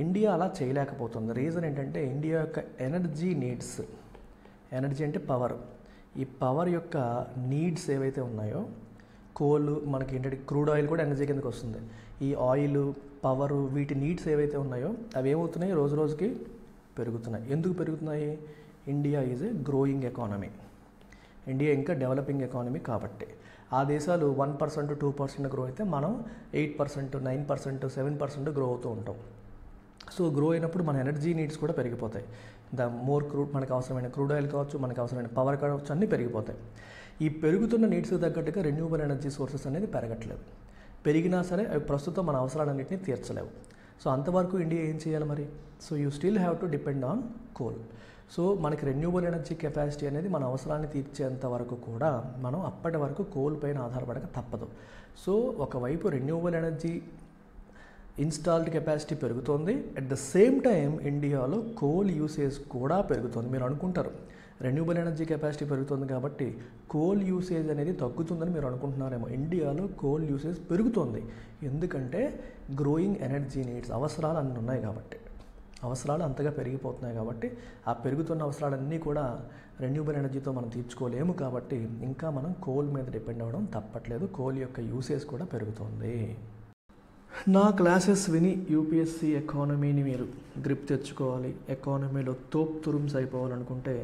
ఇండియా అలా చేయలేకపోతుంది. రీజన్ ఏంటంటే ఇండియా యొక్క ఎనర్జీ నీడ్స్, ఎనర్జీ అంటే పవర్, ఈ పవర్ యొక్క నీడ్స్ ఏవైతే ఉన్నాయో, కోల్ మనకి ఏంటంటే క్రూడ్ ఆయిల్ కూడా ఎనర్జీ కిందకి వస్తుంది. ఈ ఆయిల్, పవర్, వీటి నీడ్స్ ఏవైతే ఉన్నాయో అవి ఏమవుతున్నాయి, రోజు రోజుకి పెరుగుతున్నాయి. ఎందుకు పెరుగుతున్నాయి? India is a growing economy. India ఇంకా డెవలపింగ్ ఎకానమీ కాబట్టి ఆ దేశాలు 1%, 2% గ్రో అయితే మనం 8%, 9%, 7% గ్రో అవుతూ ఉంటాం. సో గ్రో అయినప్పుడు మన ఎనర్జీ నీడ్స్ కూడా పెరిగిపోతాయి. మనకు అవసరమైన క్రూడ్ ఆయిల్ కావచ్చు, మనకు అవసరమైన పవర్ కావచ్చు, అన్నీ పెరిగిపోతాయి. ఈ పెరుగుతున్న నీడ్స్కి తగ్గట్టుగా రెన్యూబుల్ ఎనర్జీ సోర్సెస్ అనేది పెరగట్లేదు. పెరిగినా సరే అవి ప్రస్తుతం మన అవసరాలన్నింటినీ తీర్చలేవు. సో అంతవరకు ఇండియా ఏం చేయాలి మరి? So you still have to depend on coal. So మనకి రెన్యూబుల్ ఎనర్జీ కెపాసిటీ అనేది మన అవసరాన్ని తీర్చేంత వరకు కూడా మనం అప్పటి వరకు కోల్ పైన ఆధారపడక తప్పదు. సో ఒకవైపు రెన్యూబుల్ ఎనర్జీ ఇన్స్టాల్డ్ కెపాసిటీ పెరుగుతోంది, అట్ ద సేమ్ టైం ఇండియాలో కోల్ యూసేజ్ కూడా పెరుగుతుంది. మీరు అనుకుంటారు రెన్యూబుల్ ఎనర్జీ కెపాసిటీ పెరుగుతుంది కాబట్టి కోల్ యూసేజ్ అనేది తగ్గుతుందని మీరు అనుకుంటున్నారేమో. ఇండియాలో కోల్ యూసేజ్ పెరుగుతుంది. ఎందుకంటే గ్రోయింగ్ ఎనర్జీ నీడ్స్, అవసరాలు అన్నీ ఉన్నాయి కాబట్టి, అవసరాలు అంతగా పెరిగిపోతున్నాయి కాబట్టి ఆ పెరుగుతున్న అవసరాలన్నీ కూడా రెన్యూబుల్ ఎనర్జీతో మనం తీర్చుకోలేము. కాబట్టి ఇంకా మనం కోల్ మీద డిపెండ్ అవ్వడం తప్పట్లేదు. కోల్ యొక్క యూసేజ్ కూడా పెరుగుతుంది. నా క్లాసెస్ విని యూపీఎస్సీ ఎకానమీని మీరు గ్రిప్ తెచ్చుకోవాలి, ఎకానమీలో తోప్ తురుమ్స్ అయిపోవాలనుకుంటే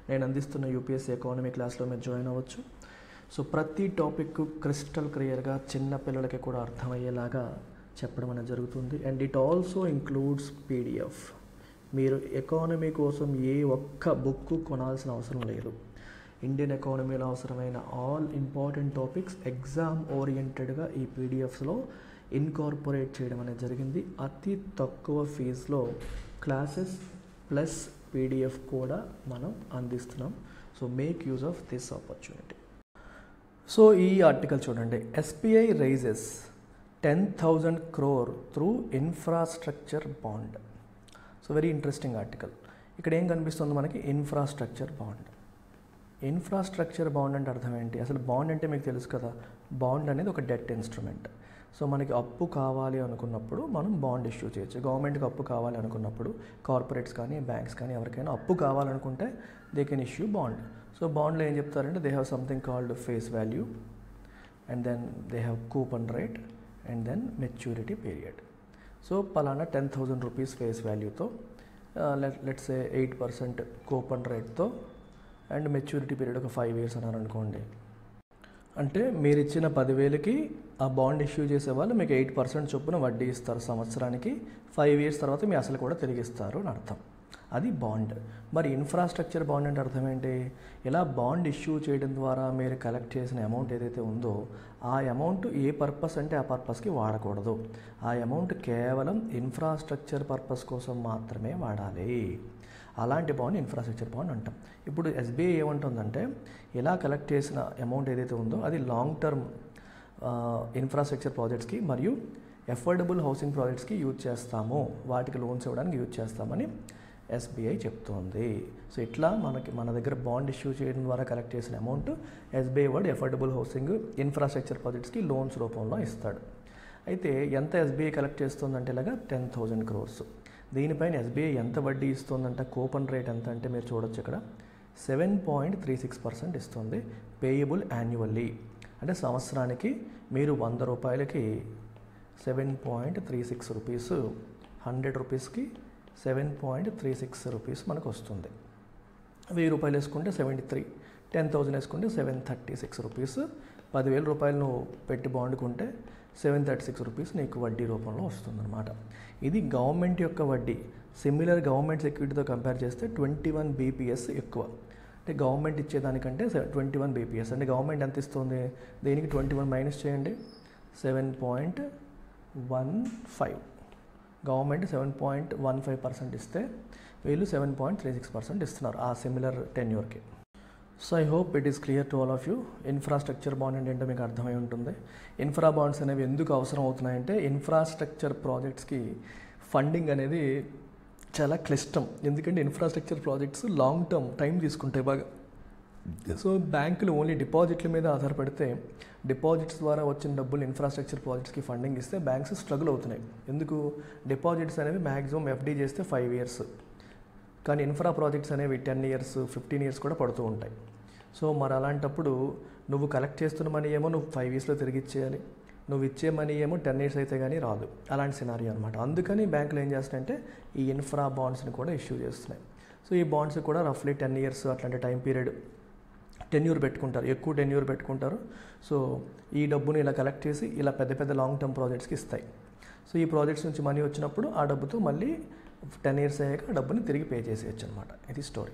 నేను అందిస్తున్న యూపీఎస్సీ ఎకానమీ క్లాస్లో మీరు జాయిన్ అవ్వచ్చు. సో ప్రతి టాపిక్ క్రిస్టల్ క్లియర్గా చిన్న పిల్లలకి కూడా అర్థమయ్యేలాగా చెప్పడం అనేది జరుగుతుంది. And it also includes PDF. మీరు ఎకానమీ కోసం ఏ ఒక్క బుక్ కొనాల్సిన అవసరం లేదు. ఇండియన్ ఎకానమీలో అవసరమైన ఆల్ ఇంపార్టెంట్ టాపిక్స్ ఎగ్జామ్ ఓరియంటెడ్గా ఈ పీడిఎఫ్స్లో ఇన్కార్పొరేట్ చేయడం అనేది జరిగింది. అతి తక్కువ ఫీజులో క్లాసెస్ ప్లస్ పీడిఎఫ్ కూడా మనం అందిస్తున్నాం. So so make use of this opportunity. So ఈ ఆర్టికల్ చూడండి, SBI raises 10,000 crore through infrastructure bond. So very interesting article. ఇక్కడ ఏం కనిపిస్తుంది మనకి, ఇన్ఫ్రాస్ట్రక్చర్ బాండ్. ఇన్ఫ్రాస్ట్రక్చర్ బాండ్ అంటే అర్థం ఏంటి? అసలు బాండ్ అంటే మీకు తెలుసు కదా, బాండ్ అనేది ఒక డెట్ ఇన్స్ట్రుమెంట్. సో మనకి అప్పు కావాలి అనుకున్నప్పుడు మనం బాండ్ ఇష్యూ చేయొచ్చు. గవర్నమెంట్కి అప్పు కావాలి అనుకున్నప్పుడు కార్పొరేట్స్ కానీ బ్యాంక్స్ కానీ ఎవరికైనా అప్పు కావాలనుకుంటే they can issue bond. So బాండ్లో ఏం చెప్తారంటే they have something called face value and then they have coupon rate and then maturity period. So పలానా 10,000 rupees ఫేస్ వాల్యూతో లెట్స్ సే 8% కూపన్ రేట్తో అండ్ మెచ్యూరిటీ పీరియడ్ ఒక 5 years అన్నారు అనుకోండి. అంటే మీరు ఇచ్చిన 10,000కి ఆ బాండ్ ఇష్యూ చేసే వాళ్ళు మీకు 8% చొప్పున వడ్డీ ఇస్తారు సంవత్సరానికి. 5 years తర్వాత మీ అసలు కూడా తిరిగి ఇస్తారు అని అర్థం. అది బాండ్. మరి ఇన్ఫ్రాస్ట్రక్చర్ బాండ్ అంటే అర్థం ఏంటి? ఇలా బాండ్ ఇష్యూ చేయడం ద్వారా మీరు కలెక్ట్ చేసిన అమౌంట్ ఏదైతే ఉందో ఆ అమౌంట్ ఏ పర్పస్ అంటే ఆ పర్పస్కి వాడకూడదు. ఆ అమౌంట్ కేవలం ఇన్ఫ్రాస్ట్రక్చర్ పర్పస్ కోసం మాత్రమే వాడాలి. అలాంటి బాండ్ ఇన్ఫ్రాస్ట్రక్చర్ బాండ్ అంటాం. ఇప్పుడు ఎస్బీఐ ఏమంటుందంటే ఇలా కలెక్ట్ చేసిన అమౌంట్ ఏదైతే ఉందో అది లాంగ్ టర్మ్ ఇన్ఫ్రాస్ట్రక్చర్ ప్రాజెక్ట్స్కి మరియు అఫోర్డబుల్ హౌసింగ్ ప్రాజెక్ట్స్కి యూజ్ చేస్తాము, వాటికి లోన్స్ ఇవ్వడానికి యూజ్ చేస్తామని ఎస్బీఐ చెప్తోంది. సో ఇట్లా మన దగ్గర బాండ్ ఇష్యూ చేయడం ద్వారా కలెక్ట్ చేసిన అమౌంట్ ఎస్బీఐ వాడు అఫోర్డబుల్ హౌసింగ్ ఇన్ఫ్రాస్ట్రక్చర్ ప్రాజెక్ట్స్కి లోన్స్ రూపంలో ఇస్తాడు. అయితే ఎంత ఎస్బీఐ కలెక్ట్ చేస్తుందంటే ఇలాగా 10,000 crores. దీనిపైన ఎస్బీఐ ఎంత వడ్డీ ఇస్తుందంటే కూపన్ రేట్ ఎంత అంటే మీరు చూడొచ్చు ఇక్కడ 7.36% ఇస్తుంది. పేయబుల్ యాన్యువల్లీ అంటే సంవత్సరానికి మీరు 100 రూపాయలకి 7.36 rupees, 100 rupeesకి 7.36 rupees మనకు వస్తుంది. 1000 రూపాయలు వేసుకుంటే 73, 10,000 వేసుకుంటే 736 rupees. 10,000 రూపాయలు నువ్వు పెట్టి బాండుకుంటే 736 rupees నీకు వడ్డీ రూపంలో వస్తుందన్నమాట. ఇది గవర్నమెంట్ యొక్క వడ్డీ. సిమిలర్ గవర్నమెంట్ సెక్యూరిటీతో కంపేర్ చేస్తే 21 BPS ఎక్కువ. అంటే గవర్నమెంట్ ఇచ్చేదానికంటే 21 BPS. అంటే గవర్నమెంట్ ఎంత ఇస్తుంది, దీనికి 21 మైనస్ చేయండి, 7.15. గవర్నమెంట్ 7.15% ఇస్తే వీళ్ళు 7.36% ఇస్తున్నారు ఆ సిమిలర్ టెన్యూర్కి. So I hope it is clear to all of you. Infrastructure bond అంటే ఏంటో మీకు అర్థమై ఉంటుంది. ఇన్ఫ్రా బాండ్స్ అనేవి ఎందుకు అవసరం అవుతున్నాయంటే ఇన్ఫ్రాస్ట్రక్చర్ ప్రాజెక్ట్స్కి ఫండింగ్ అనేది చాలా క్లిష్టం. ఎందుకంటే infrastructure projects long term time తీసుకుంటాయి బాగా. సో బ్యాంకులు ఓన్లీ డిపాజిట్ల మీద ఆధారపడితే డిపాజిట్స్ ద్వారా వచ్చిన డబ్బులు ఇన్ఫ్రాస్ట్రక్చర్ ప్రాజెక్ట్స్కి ఫండింగ్ ఇస్తే బ్యాంక్స్ స్ట్రగుల్ అవుతున్నాయి. ఎందుకు, డిపాజిట్స్ అనేవి మ్యాక్సిమం ఎఫ్డీ చేస్తే 5 years, కానీ ఇన్ఫ్రా ప్రాజెక్ట్స్ అనేవి 10 years, 15 years కూడా పడుతూ ఉంటాయి. సో మరి అలాంటప్పుడు నువ్వు కలెక్ట్ చేస్తున్న మనీ ఏమో నువ్వు 5 yearsలో తిరిగి ఇచ్చేయాలి, నువ్వు ఇచ్చే మనీ ఏమో 10 years అయితే కానీ రాదు. అలాంటి సినారియో అనమాట. అందుకని బ్యాంకులు ఏం చేస్తున్నాయంటే ఈ ఇన్ఫ్రా బాండ్స్ని కూడా ఇష్యూ చేస్తున్నాయి. సో ఈ బాండ్స్ కూడా రఫ్లీ 10 years అట్లాంటి టైం పీరియడ్ టెన్యూర్ పెట్టుకుంటారు, ఎక్కువ టెన్యూర్ పెట్టుకుంటారు. సో ఈ డబ్బుని ఇలా కలెక్ట్ చేసి ఇలా పెద్ద పెద్ద లాంగ్ టర్మ్ ప్రాజెక్ట్స్కి ఇస్తాయి. సో ఈ ప్రాజెక్ట్స్ నుంచి మనీ వచ్చినప్పుడు ఆ డబ్బుతో మళ్ళీ 10 years అయ్యాక ఆ డబ్బుని తిరిగి పే చేసేయచ్చు అనమాట. ఇది స్టోరీ.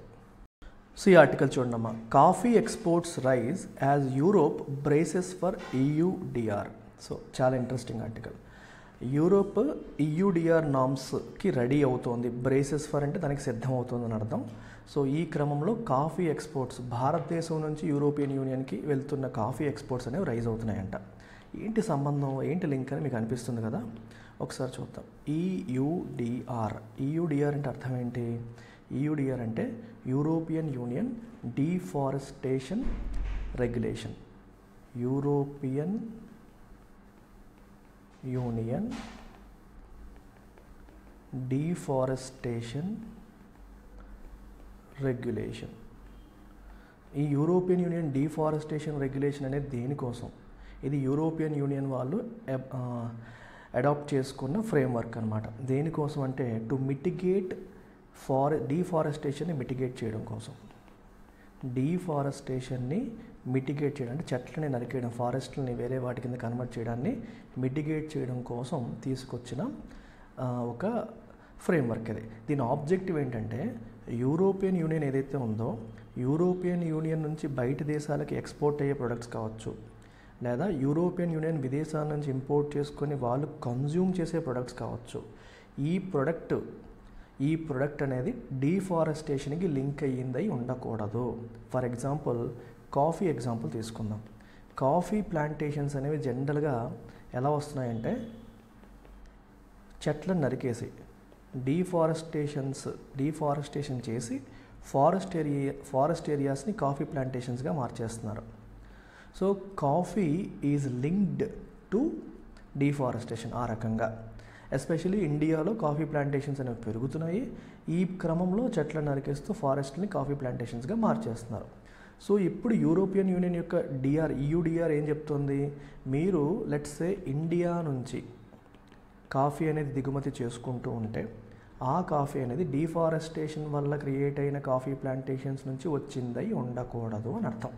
సో ఈ ఆర్టికల్ చూడమ్మా, coffee exports rise as Europe braces for EUDR. So చాలా ఇంట్రెస్టింగ్ ఆర్టికల్. యూరోప్ EUDR నామ్స్కి రెడీ అవుతోంది. బ్రేసెస్ ఫర్ అంటే దానికి సిద్ధం అవుతుందని అర్థం. సో ఈ క్రమంలో కాఫీ ఎక్స్పోర్ట్స్, భారతదేశం నుంచి యూరోపియన్ యూనియన్కి వెళ్తున్న కాఫీ ఎక్స్పోర్ట్స్ అనేవి రైజ్ అవుతున్నాయంట. ఏంటి సంబంధం, ఏంటి లింక్ అని మీకు అనిపిస్తుంది కదా, ఒకసారి చూద్దాం. EUDR అంటే అర్థం ఏంటి? EUDR అంటే European union deforestation regulation. European union deforestation regulation. ఈ యూరోపియన్ యూనియన్ డీఫారెస్టేషన్ రెగ్యులేషన్ అనేది దేనికోసం? ఇది యూరోపియన్ యూనియన్ వాళ్ళు అడాప్ట్ చేసుకున్న ఫ్రేమ్వర్క్ అనమాట. దేనికోసం అంటే టు మిటిగేట్ డీఫారెస్టేషన్ని మిటిగేట్ చేయడం కోసం. డీఫారెస్టేషన్ని మిటిగేట్ చేయడం అంటే చెట్లని నరికేయడం, ఫారెస్ట్లని వేరే వాటి కింద కన్వర్ట్ చేయడాన్ని మిటిగేట్ చేయడం కోసం తీసుకొచ్చిన ఒక ఫ్రేమ్వర్క్ ఇది. దీని ఆబ్జెక్టివ్ ఏంటంటే యూరోపియన్ యూనియన్ ఏదైతే ఉందో యూరోపియన్ యూనియన్ నుంచి బయట దేశాలకి ఎక్స్పోర్ట్ అయ్యే ప్రొడక్ట్స్ కావచ్చు, లేదా యూరోపియన్ యూనియన్ విదేశాల నుంచి ఇంపోర్ట్ చేసుకొని వాళ్ళు కన్జ్యూమ్ చేసే ప్రొడక్ట్స్ కావచ్చు, ఈ ప్రొడక్ట్ ఈ ప్రొడక్ట్ అనేది డీఫారెస్టేషన్కి లింక్ అయ్యిందై ఉండకూడదు. ఫర్ ఎగ్జాంపుల్ కాఫీ ఎగ్జాంపుల్ తీసుకుందాం. కాఫీ ప్లాంటేషన్స్ అనేవి జనరల్గా ఎలా వస్తున్నాయంటే చెట్లను నరికేసి డీఫారెస్టేషన్ చేసి ఫారెస్ట్ ఏరియాస్ని కాఫీ ప్లాంటేషన్స్గా మార్చేస్తున్నారు. So coffee is linked to deforestation ఆ రకంగా. ఎస్పెషల్లీ ఇండియాలో కాఫీ ప్లాంటేషన్స్ అనేవి పెరుగుతున్నాయి. ఈ క్రమంలో చెట్లను నరికేస్తూ ఫారెస్ట్ని కాఫీ ప్లాంటేషన్స్గా మార్చేస్తున్నారు. సో ఇప్పుడు యూరోపియన్ యూనియన్ యొక్క EUDR ఏం చెప్తుంది, మీరు లెట్స్ సే ఇండియా నుంచి కాఫీ అనేది దిగుమతి చేసుకుంటూ ఉంటే ఆ కాఫీ అనేది డీఫారెస్టేషన్ వల్ల క్రియేట్ అయిన కాఫీ ప్లాంటేషన్స్ నుంచి వచ్చిందై ఉండకూడదు అని అర్థం.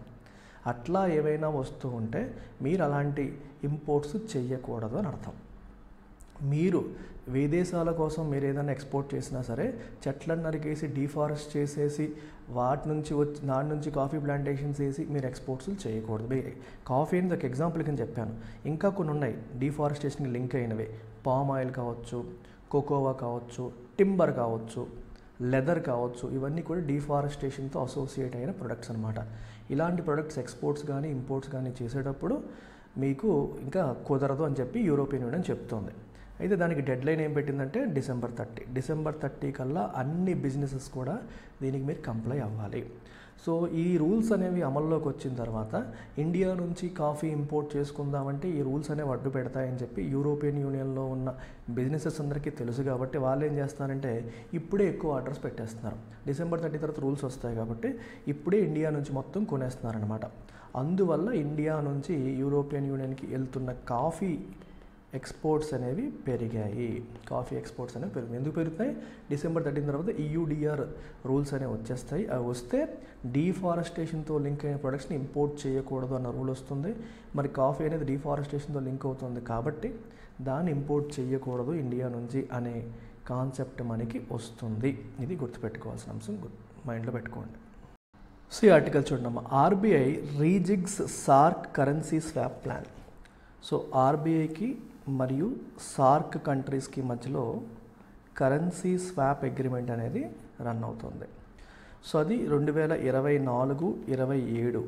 అట్లా ఏవైనా వస్తూ ఉంటే మీరు అలాంటి ఇంపోర్ట్స్ చెయ్యకూడదు అని అర్థం. మీరు విదేశాల కోసం మీరు ఏదైనా ఎక్స్పోర్ట్ చేసినా సరే చెట్లను నరికేసి డీఫారెస్ట్ చేసేసి దాని నుంచి కాఫీ ప్లాంటేషన్స్ వేసి మీరు ఎక్స్పోర్ట్స్ చేయకూడదు. కాఫీ అనేది ఒక ఎగ్జాంపుల్ కింద చెప్పాను, ఇంకా కొన్ని ఉన్నాయి డీఫారెస్టేషన్కి లింక్ అయినవి. పామ్ ఆయిల్ కావచ్చు, కోకోవా కావచ్చు, టింబర్ కావచ్చు, లెదర్ కావచ్చు, ఇవన్నీ కూడా డీఫారెస్టేషన్తో అసోసియేట్ అయిన ప్రొడక్ట్స్ అనమాట. ఇలాంటి ప్రొడక్ట్స్ ఎక్స్పోర్ట్స్ కానీ ఇంపోర్ట్స్ కానీ చేసేటప్పుడు మీకు ఇంకా కుదరదు అని చెప్పి యూరోపియన్ యూనియన్ చెప్తోంది. అయితే దానికి డెడ్ లైన్ ఏం పెట్టిందంటే డిసెంబర్ 30 కల్లా అన్ని బిజినెసెస్ కూడా దీనికి మీరు కంప్లై అవ్వాలి. సో ఈ రూల్స్ అనేవి అమల్లోకి వచ్చిన తర్వాత ఇండియా నుంచి కాఫీ ఇంపోర్ట్ చేసుకుందామంటే ఈ రూల్స్ అనేవి అడ్డు పెడతాయని చెప్పి యూరోపియన్ యూనియన్లో ఉన్న బిజినెసెస్ అందరికీ తెలుసు కాబట్టి వాళ్ళు ఏం చేస్తారంటే ఇప్పుడే ఎక్కువ ఆర్డర్స్ పెట్టేస్తున్నారు. డిసెంబర్ 30 తర్వాత రూల్స్ వస్తాయి కాబట్టి ఇప్పుడే ఇండియా నుంచి మొత్తం కొనేస్తున్నారనమాట. అందువల్ల ఇండియా నుంచి యూరోపియన్ యూనియన్కి వెళ్తున్న కాఫీ ఎక్స్పోర్ట్స్ అనేవి పెరిగాయి. ఎందుకు పెరుగుతాయి? డిసెంబర్ 30 తర్వాత EUDR రూల్స్ అనేవి వచ్చేస్తాయి. అవి వస్తే డీఫారెస్టేషన్తో లింక్ అయిన ప్రొడక్ట్స్ని ఇంపోర్ట్ చేయకూడదు అన్న రూల్ వస్తుంది. మరి కాఫీ అనేది డీఫారెస్టేషన్తో లింక్ అవుతుంది కాబట్టి దాన్ని ఇంపోర్ట్ చేయకూడదు ఇండియా నుంచి అనే కాన్సెప్ట్ మనకి వస్తుంది. ఇది గుర్తుపెట్టుకోవాల్సిన అంశం, మైండ్లో పెట్టుకోండి. సో ఈ ఆర్టికల్ చూడమ్మా, RBI rejigs SAARC currency swap plan. So RBIకి మరియు SAARC కంట్రీస్కి మధ్యలో కరెన్సీ స్వాప్ అగ్రిమెంట్ అనేది రన్ అవుతుంది. సో అది 2024-27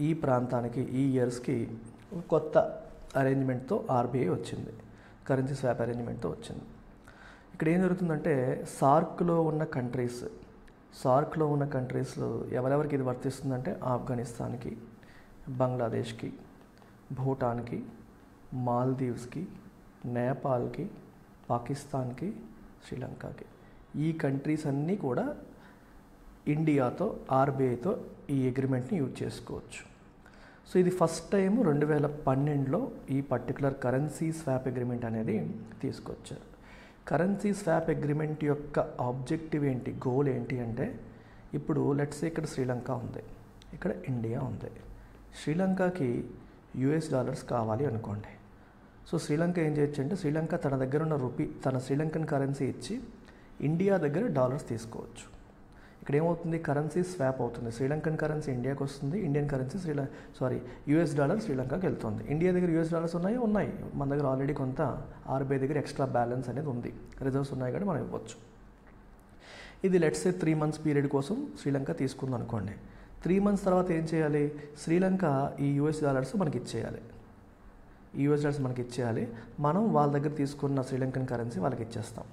ఈ ప్రాంతానికి ఈ ఇయర్స్కి కొత్త అరేంజ్మెంట్తో RBI వచ్చింది, కరెన్సీ స్వాప్ అరేంజ్మెంట్తో వచ్చింది. ఇక్కడ ఏం జరుగుతుందంటే సార్క్లో ఉన్న కంట్రీస్లో ఎవరెవరికి ఇది వర్తిస్తుందంటే ఆఫ్ఘనిస్తాన్కి, బంగ్లాదేశ్కి, భూటాన్కి, మాల్దీవ్స్కి, నేపాల్కి, పాకిస్తాన్కి, శ్రీలంకకి, ఈ కంట్రీస్ అన్నీ కూడా ఇండియాతో RBIతో ఈ అగ్రిమెంట్ని యూజ్ చేసుకోవచ్చు. సో ఇది ఫస్ట్ టైం 2012లో ఈ పర్టికులర్ కరెన్సీ స్వాప్ అగ్రిమెంట్ అనేది తీసుకొచ్చారు. కరెన్సీ స్వాప్ అగ్రిమెంట్ యొక్క ఆబ్జెక్టివ్ ఏంటి, గోల్ ఏంటి అంటే, ఇప్పుడు లెట్స్ ఇక్కడ శ్రీలంక ఉంది, ఇక్కడ ఇండియా ఉంది. శ్రీలంకకి $US కావాలి అనుకోండి. సో శ్రీలంక ఏం చేయొచ్చు అంటే శ్రీలంక తన దగ్గర ఉన్న తన శ్రీలంకన్ కరెన్సీ ఇచ్చి ఇండియా దగ్గర డాలర్స్ తీసుకోవచ్చు. ఇక్కడ ఏమవుతుంది, కరెన్సీ స్వాప్ అవుతుంది. శ్రీలంకన్ కరెన్సీ ఇండియాకి వస్తుంది, ఇండియన్ కరెన్సీ US డాలర్ శ్రీలంకకి వెళ్తుంది. ఇండియా దగ్గర US డాలర్స్ ఉన్నాయి, మన దగ్గర ఆల్రెడీ కొంత RBI దగ్గర ఎక్స్ట్రా బ్యాలెన్స్ అనేది ఉంది, రిజర్వ్స్ ఉన్నాయి కాబట్టి మనం ఇవ్వచ్చు. ఇది లెట్స్ సే 3 months పీరియడ్ కోసం శ్రీలంక తీసుకుంది అనుకోండి. 3 months తర్వాత ఏం చేయాలి, శ్రీలంక ఈ US డాలర్స్ మనకి ఇచ్చేయాలి. మనం వాళ్ళ దగ్గర తీసుకున్న శ్రీలంకన్ కరెన్సీ వాళ్ళకి ఇచ్చేస్తాం.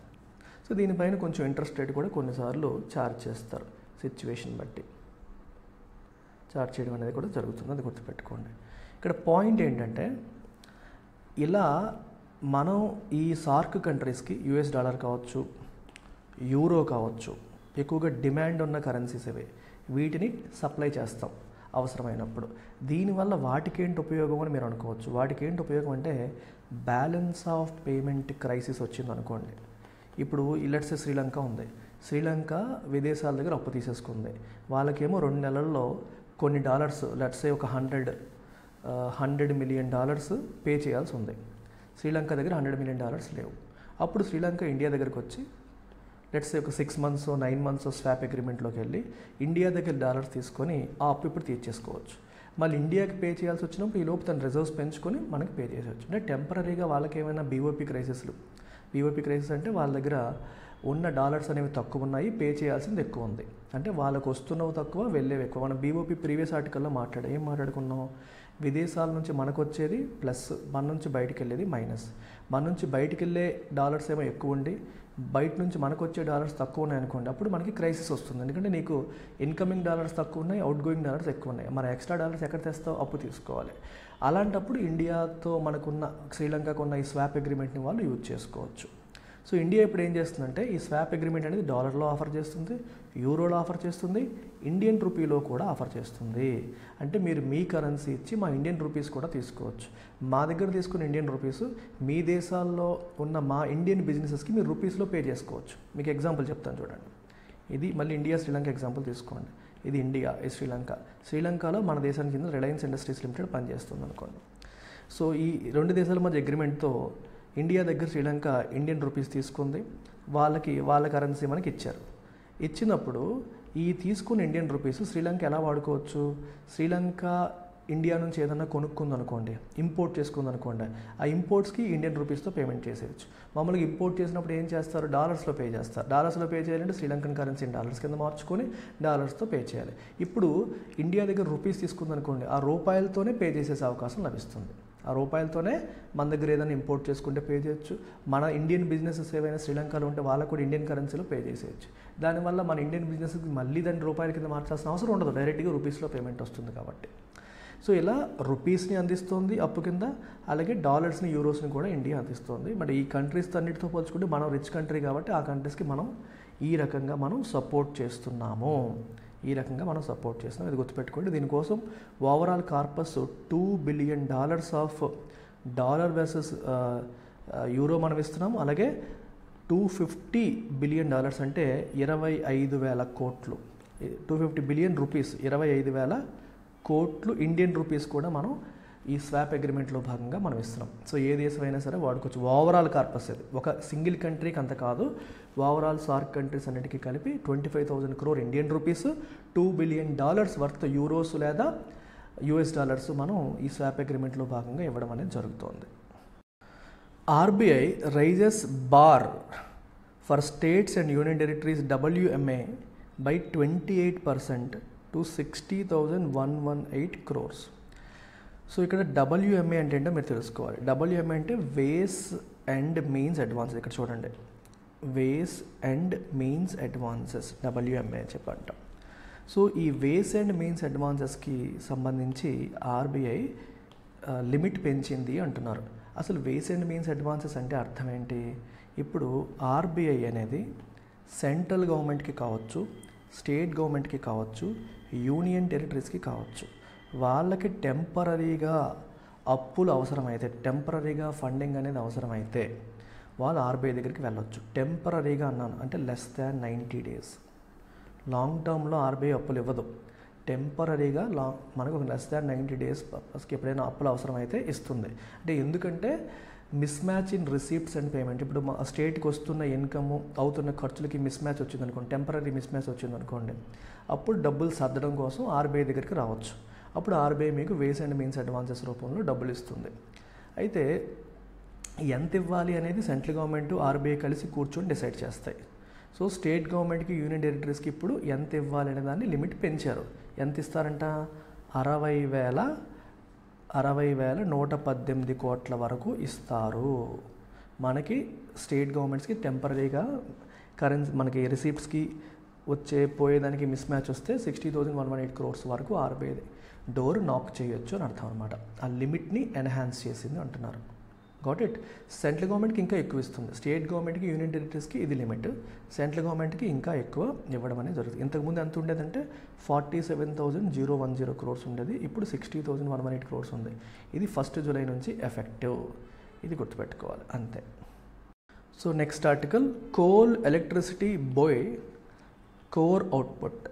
సో దీనిపైన కొంచెం ఇంట్రెస్ట్ రేట్ కూడా కొన్నిసార్లు ఛార్జ్ చేస్తారు, సిచ్యువేషన్ బట్టి ఛార్జ్ చేయడం అనేది కూడా జరుగుతుంది, అది గుర్తుపెట్టుకోండి. ఇక్కడ పాయింట్ ఏంటంటే, ఇలా మనం ఈ సార్క్ కంట్రీస్కి US డాలర్ కావచ్చు, యూరో కావచ్చు, ఎక్కువగా డిమాండ్ ఉన్న కరెన్సీస్ ఇవి, వీటిని సప్లై చేస్తాం అవసరమైనప్పుడు. దీనివల్ల వాటికేంటి ఉపయోగం అని మీరు అనుకోవచ్చు. వాటికేంటి ఉపయోగం అంటే, బ్యాలెన్స్ ఆఫ్ పేమెంట్ క్రైసిస్ వచ్చింది అనుకోండి. ఇప్పుడు లెట్స్ సే శ్రీలంక ఉంది, శ్రీలంక విదేశాల దగ్గర అప్పు తీసేసుకుంది. వాళ్ళకేమో 2 నెలల్లో కొన్ని డాలర్స్, లెట్స్ సే ఒక $100 million పే చేయాల్సి ఉంది. శ్రీలంక దగ్గర $100 million లేవు. అప్పుడు శ్రీలంక ఇండియా దగ్గరికి వచ్చి లెట్స్ సే ఒక 6 months 9 months స్వాప్ అగ్రిమెంట్లోకి వెళ్ళి ఇండియా దగ్గర డాలర్స్ తీసుకొని ఆ అప్పు ఇప్పుడు తీర్చేసుకోవచ్చు. మళ్ళీ ఇండియాకి పే చేయాల్సి వచ్చినప్పుడు ఈ లోపు తన రిజర్వ్స్ పెంచుకొని మనకి పే చేసేవచ్చు. అంటే టెంపరీగా వాళ్ళకి ఏమైనా BOP క్రైసిస్ అంటే వాళ్ళ దగ్గర ఉన్న డాలర్స్ అనేవి తక్కువ ఉన్నాయి, పే చేయాల్సింది ఎక్కువ ఉంది. అంటే వాళ్ళకు వస్తున్నవి తక్కువ, వెళ్ళేవి ఎక్కువ. మనం బీఓపీ ప్రీవియస్ ఆర్టికల్లో ఏం మాట్లాడుకున్నాం, విదేశాల నుంచి మనకు వచ్చేది ప్లస్, మన నుంచి బయటికి వెళ్ళేది మైనస్. మన నుంచి బయటికి వెళ్ళే డాలర్స్ ఏమో ఎక్కువ ఉండి బయట నుంచి మనకు వచ్చే డాలర్స్ తక్కువ ఉన్నాయి అనుకోండి, అప్పుడు మనకి క్రైసిస్ వస్తుంది. ఎందుకంటే నీకు ఇన్కమింగ్ డాలర్స్ తక్కువ ఉన్నాయి, అవుట్ గోయింగ్ డాలర్స్ ఎక్కువ ఉన్నాయి. మన ఎక్స్ట్రా డాలర్స్ ఎక్కడ తెస్తావు, అప్పు తీసుకోవాలి. అలాంటప్పుడు ఇండియాతో మనకున్న, శ్రీలంకకు ఉన్న ఈ స్వాప్ అగ్రిమెంట్ని వాళ్ళు యూజ్ చేసుకోవచ్చు. సో ఇండియా ఇప్పుడు ఏం చేస్తుందంటే ఈ స్వాప్ అగ్రిమెంట్ అనేది డాలర్లో ఆఫర్ చేస్తుంది, యూరోలో ఆఫర్ చేస్తుంది, ఇండియన్ రూపీలో కూడా ఆఫర్ చేస్తుంది. అంటే మీరు మీ కరెన్సీ ఇచ్చి మా ఇండియన్ రూపీస్ కూడా తీసుకోవచ్చు. మా దగ్గర తీసుకున్న ఇండియన్ రూపీస్ మీ దేశాల్లో ఉన్న మా ఇండియన్ బిజినెసెస్కి మీరు రూపీస్లో పే చేసుకోవచ్చు. మీకు ఎగ్జాంపుల్ చెప్తాను చూడండి. ఇది మళ్ళీ ఇండియా శ్రీలంక ఎగ్జాంపుల్ తీసుకోండి. ఇది ఇండియా, ఇది శ్రీలంక. శ్రీలంకలో మన దేశానికి చెందిన రిలయన్స్ ఇండస్ట్రీస్ లిమిటెడ్ పనిచేస్తుంది అనుకోండి. సో ఈ రెండు దేశాల మధ్య అగ్రిమెంట్తో ఇండియా దగ్గర శ్రీలంక ఇండియన్ రూపీస్ తీసుకుంది, వాళ్ళ కరెన్సీ మనకి ఇచ్చారు. ఇచ్చినప్పుడు ఈ తీసుకున్న ఇండియన్ రూపీస్ శ్రీలంక ఎలా వాడుకోవచ్చు, శ్రీలంక ఇండియా నుంచి ఏదైనా కొనుక్కుందనుకోండి, ఇంపోర్ట్ చేసుకుందనుకోండి, ఆ ఇంపోర్ట్స్కి ఇండియన్ రూపీస్తో పేమెంట్ చేసేయచ్చు. మామూలుగా ఇంపోర్ట్ చేసినప్పుడు ఏం చేస్తారు, డాలర్స్లో పే చేస్తారు. డాలర్స్లో పే చేయాలంటే శ్రీలంకన్ కరెన్సీని డాలర్స్ కింద మార్చుకొని డాలర్స్తో పే చేయాలి. ఇప్పుడు ఇండియా దగ్గర రూపీస్ తీసుకుందనుకోండి, ఆ రూపాయలతోనే పే చేసేసే అవకాశం లభిస్తుంది. ఆ రూపాయలతోనే మన దగ్గర ఏదైనా ఇంపోర్ట్ చేసుకుంటే పే చేయొచ్చు. మన ఇండియన్ బిజినెసెస్ ఏవైనా శ్రీలంకలో ఉంటే వాళ్ళకు కూడా ఇండియన్ కరెన్సీలో పే చేసేయచ్చు. దానివల్ల మన ఇండియన్ బిజినెస్కి మళ్ళీ దాన్ని రూపాయల కింద మార్చాల్సిన అవసరం ఉండదు, డైరెక్ట్గా రూపీస్లో పేమెంట్ వస్తుంది కాబట్టి. సో ఇలా రూపీస్ని అందిస్తుంది అప్పు కింద, అలాగే డాలర్స్ని, యూరోస్ని కూడా ఇండియా అందిస్తుంది. బట్ ఈ కంట్రీస్ అన్నిటితో పోల్చుకుంటే మనం రిచ్ కంట్రీ కాబట్టి ఆ కంట్రీస్కి మనం ఈ రకంగా మనం సపోర్ట్ చేస్తున్నాము. ఇది గుర్తుపెట్టుకోండి. దీనికోసం overall corpus $2 billion of dollar versus euro మనం ఇస్తున్నాము. అలాగే $250 బిలియన్ అంటే 25,000 కోట్లు, 250 బిలియన్ రూపీస్, 25,000 కోట్లు ఇండియన్ రూపీస్ కూడా మనం ఈ స్వాప్ అగ్రిమెంట్లో భాగంగా మనం ఇస్తున్నాం. సో ఏ దేశమైనా సరే వాడుకోవచ్చు. ఓవరాల్ కార్పస్ ఇది, ఒక సింగిల్ కంట్రీకి అంత కాదు, ఓవరాల్ సార్క్ కంట్రీస్ అన్నిటికీ కలిపి 25,000 crore Indian rupees, $2 billion worth euros లేదా US డాలర్స్ మనం ఈ స్వాప్ అగ్రిమెంట్లో భాగంగా ఇవ్వడం అనేది జరుగుతోంది. RBI raises bar for states and union territories WMA by 28% to 60,118 crores. So ఇక్కడ WMA అంటే ఏంటో మీరు తెలుసుకోవాలి. WMA అంటే వేస్ అండ్ మీన్స్ అడ్వాన్సెస్. ఇక్కడ చూడండి, ways and means advances WMA అని చెప్పంట. సో ఈ వేస్ అండ్ మీన్స్ అడ్వాన్సెస్కి సంబంధించి RBI లిమిట్ పెంచింది అంటున్నారు. అసలు వేస్ అండ్ మీన్స్ అడ్వాన్సెస్ అంటే అర్థం ఏంటి? ఇప్పుడు RBI అనేది సెంట్రల్ గవర్నమెంట్కి కావచ్చు, స్టేట్ గవర్నమెంట్కి కావచ్చు, యూనియన్ టెరిటరీస్కి కావచ్చు, వాళ్ళకి టెంపరీగా అప్పులు అవసరమైతే, టెంపరీగా ఫండింగ్ అనేది అవసరమైతే వాళ్ళు RBI దగ్గరికి వెళ్ళొచ్చు. టెంపరీగా అన్నాను అంటే లెస్ దాన్ 90 days. లాంగ్ టర్మ్లో RBI అప్పులు ఇవ్వదు. టెంపరీగా మనకు లెస్ దాన్ 90 days పర్పస్కి ఎప్పుడైనా అప్పులు అవసరమైతే ఇస్తుంది. అంటే ఎందుకంటే miss match in receipts and payment. ఇప్పుడు మా స్టేట్కి వస్తున్న ఇన్కమ్, అవుతున్న ఖర్చులకి మిస్ మ్యాచ్ వచ్చిందనుకోండి, టెంపరీ మిస్ మ్యాచ్ వచ్చిందనుకోండి, అప్పుడు డబ్బులు సర్దడం కోసం RBI దగ్గరికి రావచ్చు. అప్పుడు RBI మీకు వేస్ అండ్ మీన్స్ అడ్వాన్సెస్ రూపంలో డబ్బులు ఇస్తుంది. అయితే ఎంత ఇవ్వాలి అనేది సెంట్రల్ గవర్నమెంట్ RBI కలిసి కూర్చొని డిసైడ్ చేస్తాయి. సో స్టేట్ గవర్నమెంట్కి, యూనియన్ టెరిటరీస్కి ఇప్పుడు ఎంత ఇవ్వాలి అనే దాన్ని లిమిట్ పెంచారు. ఎంత ఇస్తారంట? 60,118 కోట్ల వరకు ఇస్తారు. మనకి స్టేట్ గవర్నమెంట్స్కి టెంపరీగా కరెన్సీ, మనకి రిసీప్ట్స్కి పోయేదానికి మిస్ మ్యాచ్ వస్తే 60,118 crores వరకు RBI డోర్ నాక్ చేయొచ్చు అని అర్థం అనమాట. ఆ లిమిట్ని ఎన్హాన్స్ చేసింది అంటున్నారు. Got it. సెంట్రల్ గవర్నమెంట్కి ఇంకా ఎక్కువ ఇస్తుంది. స్టేట్ గవర్నమెంట్కి, యూనియన్ టెరిటరీస్కి ఇది లిమిట్, సెంట్రల్ గవర్నమెంట్కి ఇంకా ఎక్కువ ఇవ్వడం అనేది జరుగుతుంది. ఇంతకుముందు ఎంత ఉండేదంటే 47,010 crores ఉండేది, ఇప్పుడు 60,118 crores ఉంది. ఇది 1 July నుంచి ఎఫెక్టివ్. ఇది గుర్తుపెట్టుకోవాలి అంతే. So next article, coal electricity buoy core output.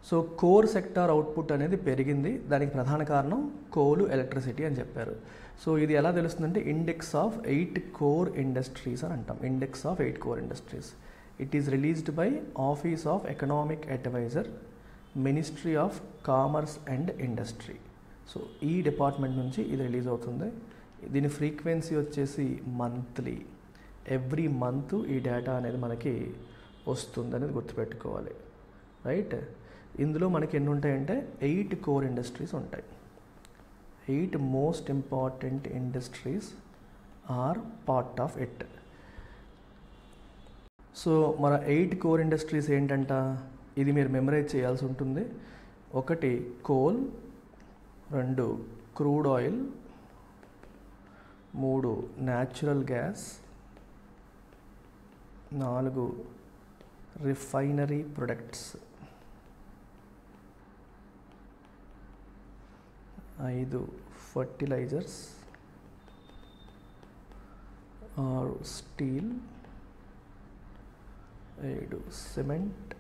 So core sector output అనేది పెరిగింది. దానికి ప్రధాన కారణం కోలు, ఎలక్ట్రిసిటీ అని చెప్పారు. సో ఇది ఎలా తెలుస్తుందంటే ఇండెక్స్ ఆఫ్ 8 core ఇండస్ట్రీస్ అని అంటాం. Index of 8 core industries. It is released by office of economic adviser, ministry of commerce and industry. So ఈ డిపార్ట్మెంట్ నుంచి ఇది రిలీజ్ అవుతుంది. దీని ఫ్రీక్వెన్సీ వచ్చేసి మంత్లీ. ఎవ్రీ మంత్ ఈ డేటా అనేది మనకి వస్తుంది అనేది గుర్తుపెట్టుకోవాలి, రైట్. ఇందులో మనకి ఎన్ని ఉంటాయంటే 8 కోర్ ఇండస్ట్రీస్ ఉంటాయి. 8 most important industries are part of it. So మన 8 కోర్ ఇండస్ట్రీస్ ఏంటంట, ఇది మీరు మెమరైజ్ చేయాల్సి ఉంటుంది. 1 coal, 2 crude oil, 3 natural gas, 4 refinery products, 5 fertilisers are steel, 7 cement,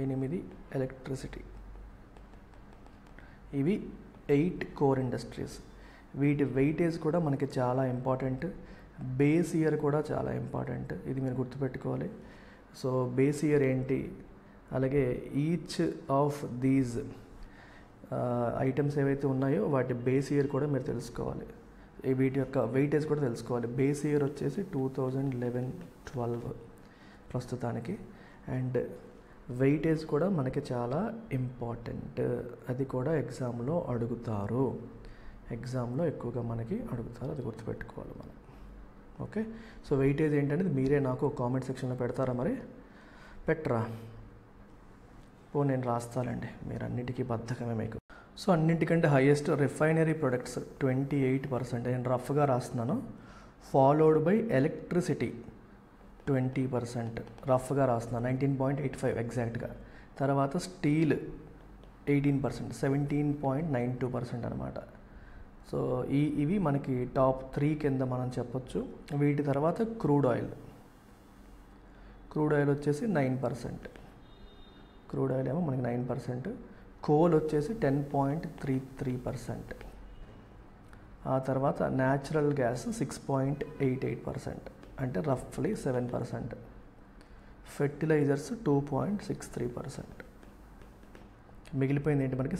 8 electricity. ఇవి 8 కోర్ ఇండస్ట్రీస్. వీటి వెయిటేజ్ కూడా మనకి చాలా ఇంపార్టెంట్. బేస్ ఇయర్ కూడా చాలా ఇంపార్టెంట్, ఇది మీరు గుర్తుపెట్టుకోవాలి. సో బేస్ ఇయర్ ఏంటి, అలాగే ఈచ్ ఆఫ్ దీస్ ఐటమ్స్ ఏవైతే ఉన్నాయో వాటి బేస్ ఇయర్ కూడా మీరు తెలుసుకోవాలి. వీటి యొక్క వెయిటేజ్ కూడా తెలుసుకోవాలి. బేస్ ఇయర్ వచ్చేసి 2011-12 ప్రస్తుతానికి. అండ్ వెయిటేజ్ కూడా మనకి చాలా ఇంపార్టెంట్, అది కూడా ఎగ్జామ్లో అడుగుతారు. ఎగ్జామ్లో ఎక్కువగా మనకి అడుగుతారు, అది గుర్తుపెట్టుకోవాలి మనం. ఓకే, సో వెయిటేజ్ ఏంటనేది మీరే నాకు కామెంట్ సెక్షన్లో పెడతారా, మరి పెట్టరా? నేను రాస్తానండి, మీరు అన్నిటికీ బద్ధకమే మీకు. సో అన్నింటికంటే హైయెస్ట్ రిఫైనరీ ప్రొడక్ట్స్ 28%, నేను రఫ్గా రాస్తున్నాను. ఫాలోడ్ బై ఎలక్ట్రిసిటీ 20%, రఫ్గా రాస్తున్నాను, 19.85 ఎగ్జాక్ట్గా. తర్వాత స్టీల్ 18%, 17.92% అనమాట. సో ఇవి మనకి టాప్ 3 కింద మనం చెప్పొచ్చు. వీటి తర్వాత క్రూడ్ ఆయిల్ వచ్చేసి 9%, క్రూడ్ ఆయిల్ ఏమో మనకి 9%. కోల్ వచ్చేసి 10.33%. ఆ తర్వాత న్యాచురల్ గ్యాస్ 6.88%, అంటే రఫ్లీ 7%. ఫెర్టిలైజర్స్ 2.63%. మిగిలిపోయింది ఏంటి మనకి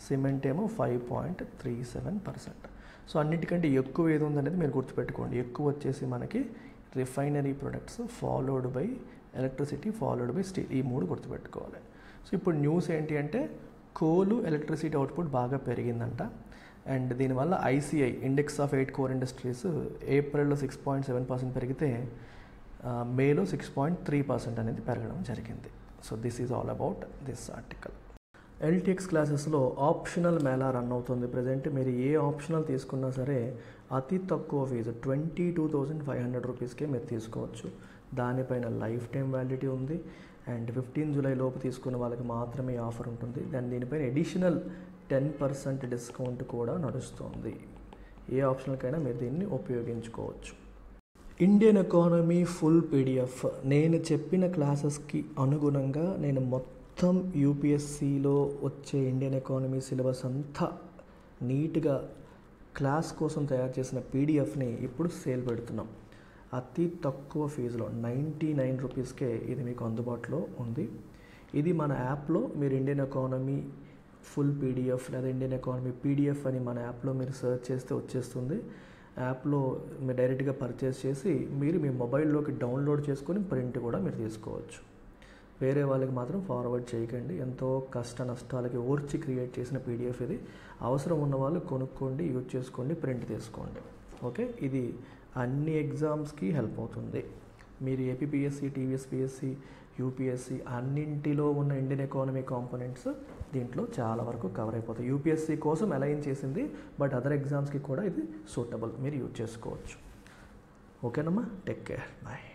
సిమెంట్ ఏమో 5.37%. సో అన్నిటికంటే ఎక్కువ ఏది ఉందనేది మీరు గుర్తుపెట్టుకోండి. ఎక్కువ వచ్చేసి మనకి refinery products, followed by electricity, followed by steel, ఈ 3 గుర్తుపెట్టుకోవాలి. సో ఇప్పుడు న్యూస్ ఏంటి అంటే కోలు, ఎలక్ట్రిసిటీ అవుట్పుట్ బాగా పెరిగిందంట. అండ్ దీనివల్ల ICI index of 8 core industries ఏప్రిల్లో 6.7% పెరిగితే మేలో 6.3% అనేది పెరగడం జరిగింది. So this is all about this article. LTX క్లాసెస్లో ఆప్షనల్ మేళా రన్ అవుతుంది ప్రజెంట్. మీరు ఏ ఆప్షనల్ తీసుకున్నా సరే అతి తక్కువ ఫీజు 22,500 రూపీస్కే మీరు తీసుకోవచ్చు. దానిపైన లైఫ్ టైం వ్యాలిడిటీ ఉంది. అండ్ 15 జూలై లోపు తీసుకున్న వాళ్ళకి మాత్రమే ఆఫర్ ఉంటుంది. దీనిపైన ఎడిషనల్ 10% డిస్కౌంట్ కూడా నడుస్తుంది. ఏ ఆప్షనల్కైనా మీరు దీన్ని ఉపయోగించుకోవచ్చు. ఇండియన్ ఎకానమీ ఫుల్ పీడిఎఫ్ నేను చెప్పిన క్లాసెస్కి అనుగుణంగా నేను మొత్తం యూపీఎస్సిలో వచ్చే ఇండియన్ ఎకానమీ సిలబస్ అంతా నీట్గా క్లాస్ కోసం తయారు చేసిన పీడిఎఫ్ని ఇప్పుడు సేల్ పెడుతున్నాం. అతి తక్కువ ఫీజులో 99 రూపీస్కే ఇది మీకు అందుబాటులో ఉంది. ఇది మన యాప్లో మీరు ఇండియన్ ఎకానమీ ఫుల్ పీడిఎఫ్ లేదా ఇండియన్ ఎకానమీ పీడిఎఫ్ అని మన యాప్లో మీరు సెర్చ్ చేస్తే వచ్చేస్తుంది. యాప్లో మీరు డైరెక్ట్గా పర్చేస్ చేసి మీరు మీ మొబైల్లోకి డౌన్లోడ్ చేసుకొని ప్రింట్ కూడా మీరు తీసుకోవచ్చు. వేరే వాళ్ళకి మాత్రం ఫార్వర్డ్ చేయకండి. ఎంతో కష్ట నష్టాలకి ఓర్చి క్రియేట్ చేసిన పీడిఎఫ్ ఇది. అవసరం ఉన్న వాళ్ళు కొనుక్కోండి, యూజ్ చేసుకోండి, ప్రింట్ తీసుకోండి. ఓకే, ఇది అన్ని ఎగ్జామ్స్కి హెల్ప్ అవుతుంది. మీరు ఏపీపీఎస్సి, టీవీఎస్పీఎస్సి, యూపీఎస్సి అన్నింటిలో ఉన్న ఇండియన్ ఎకానమీ కాంపోనెంట్స్ దీంట్లో చాలా వరకు కవర్ అయిపోతాయి. యూపీఎస్సి కోసం అలైన్ చేసింది, బట్ అదర్ ఎగ్జామ్స్కి కూడా ఇది సూటబుల్, మీరు యూజ్ చేసుకోవచ్చు. ఓకేనమ్మా, టేక్ కేర్, బాయ్.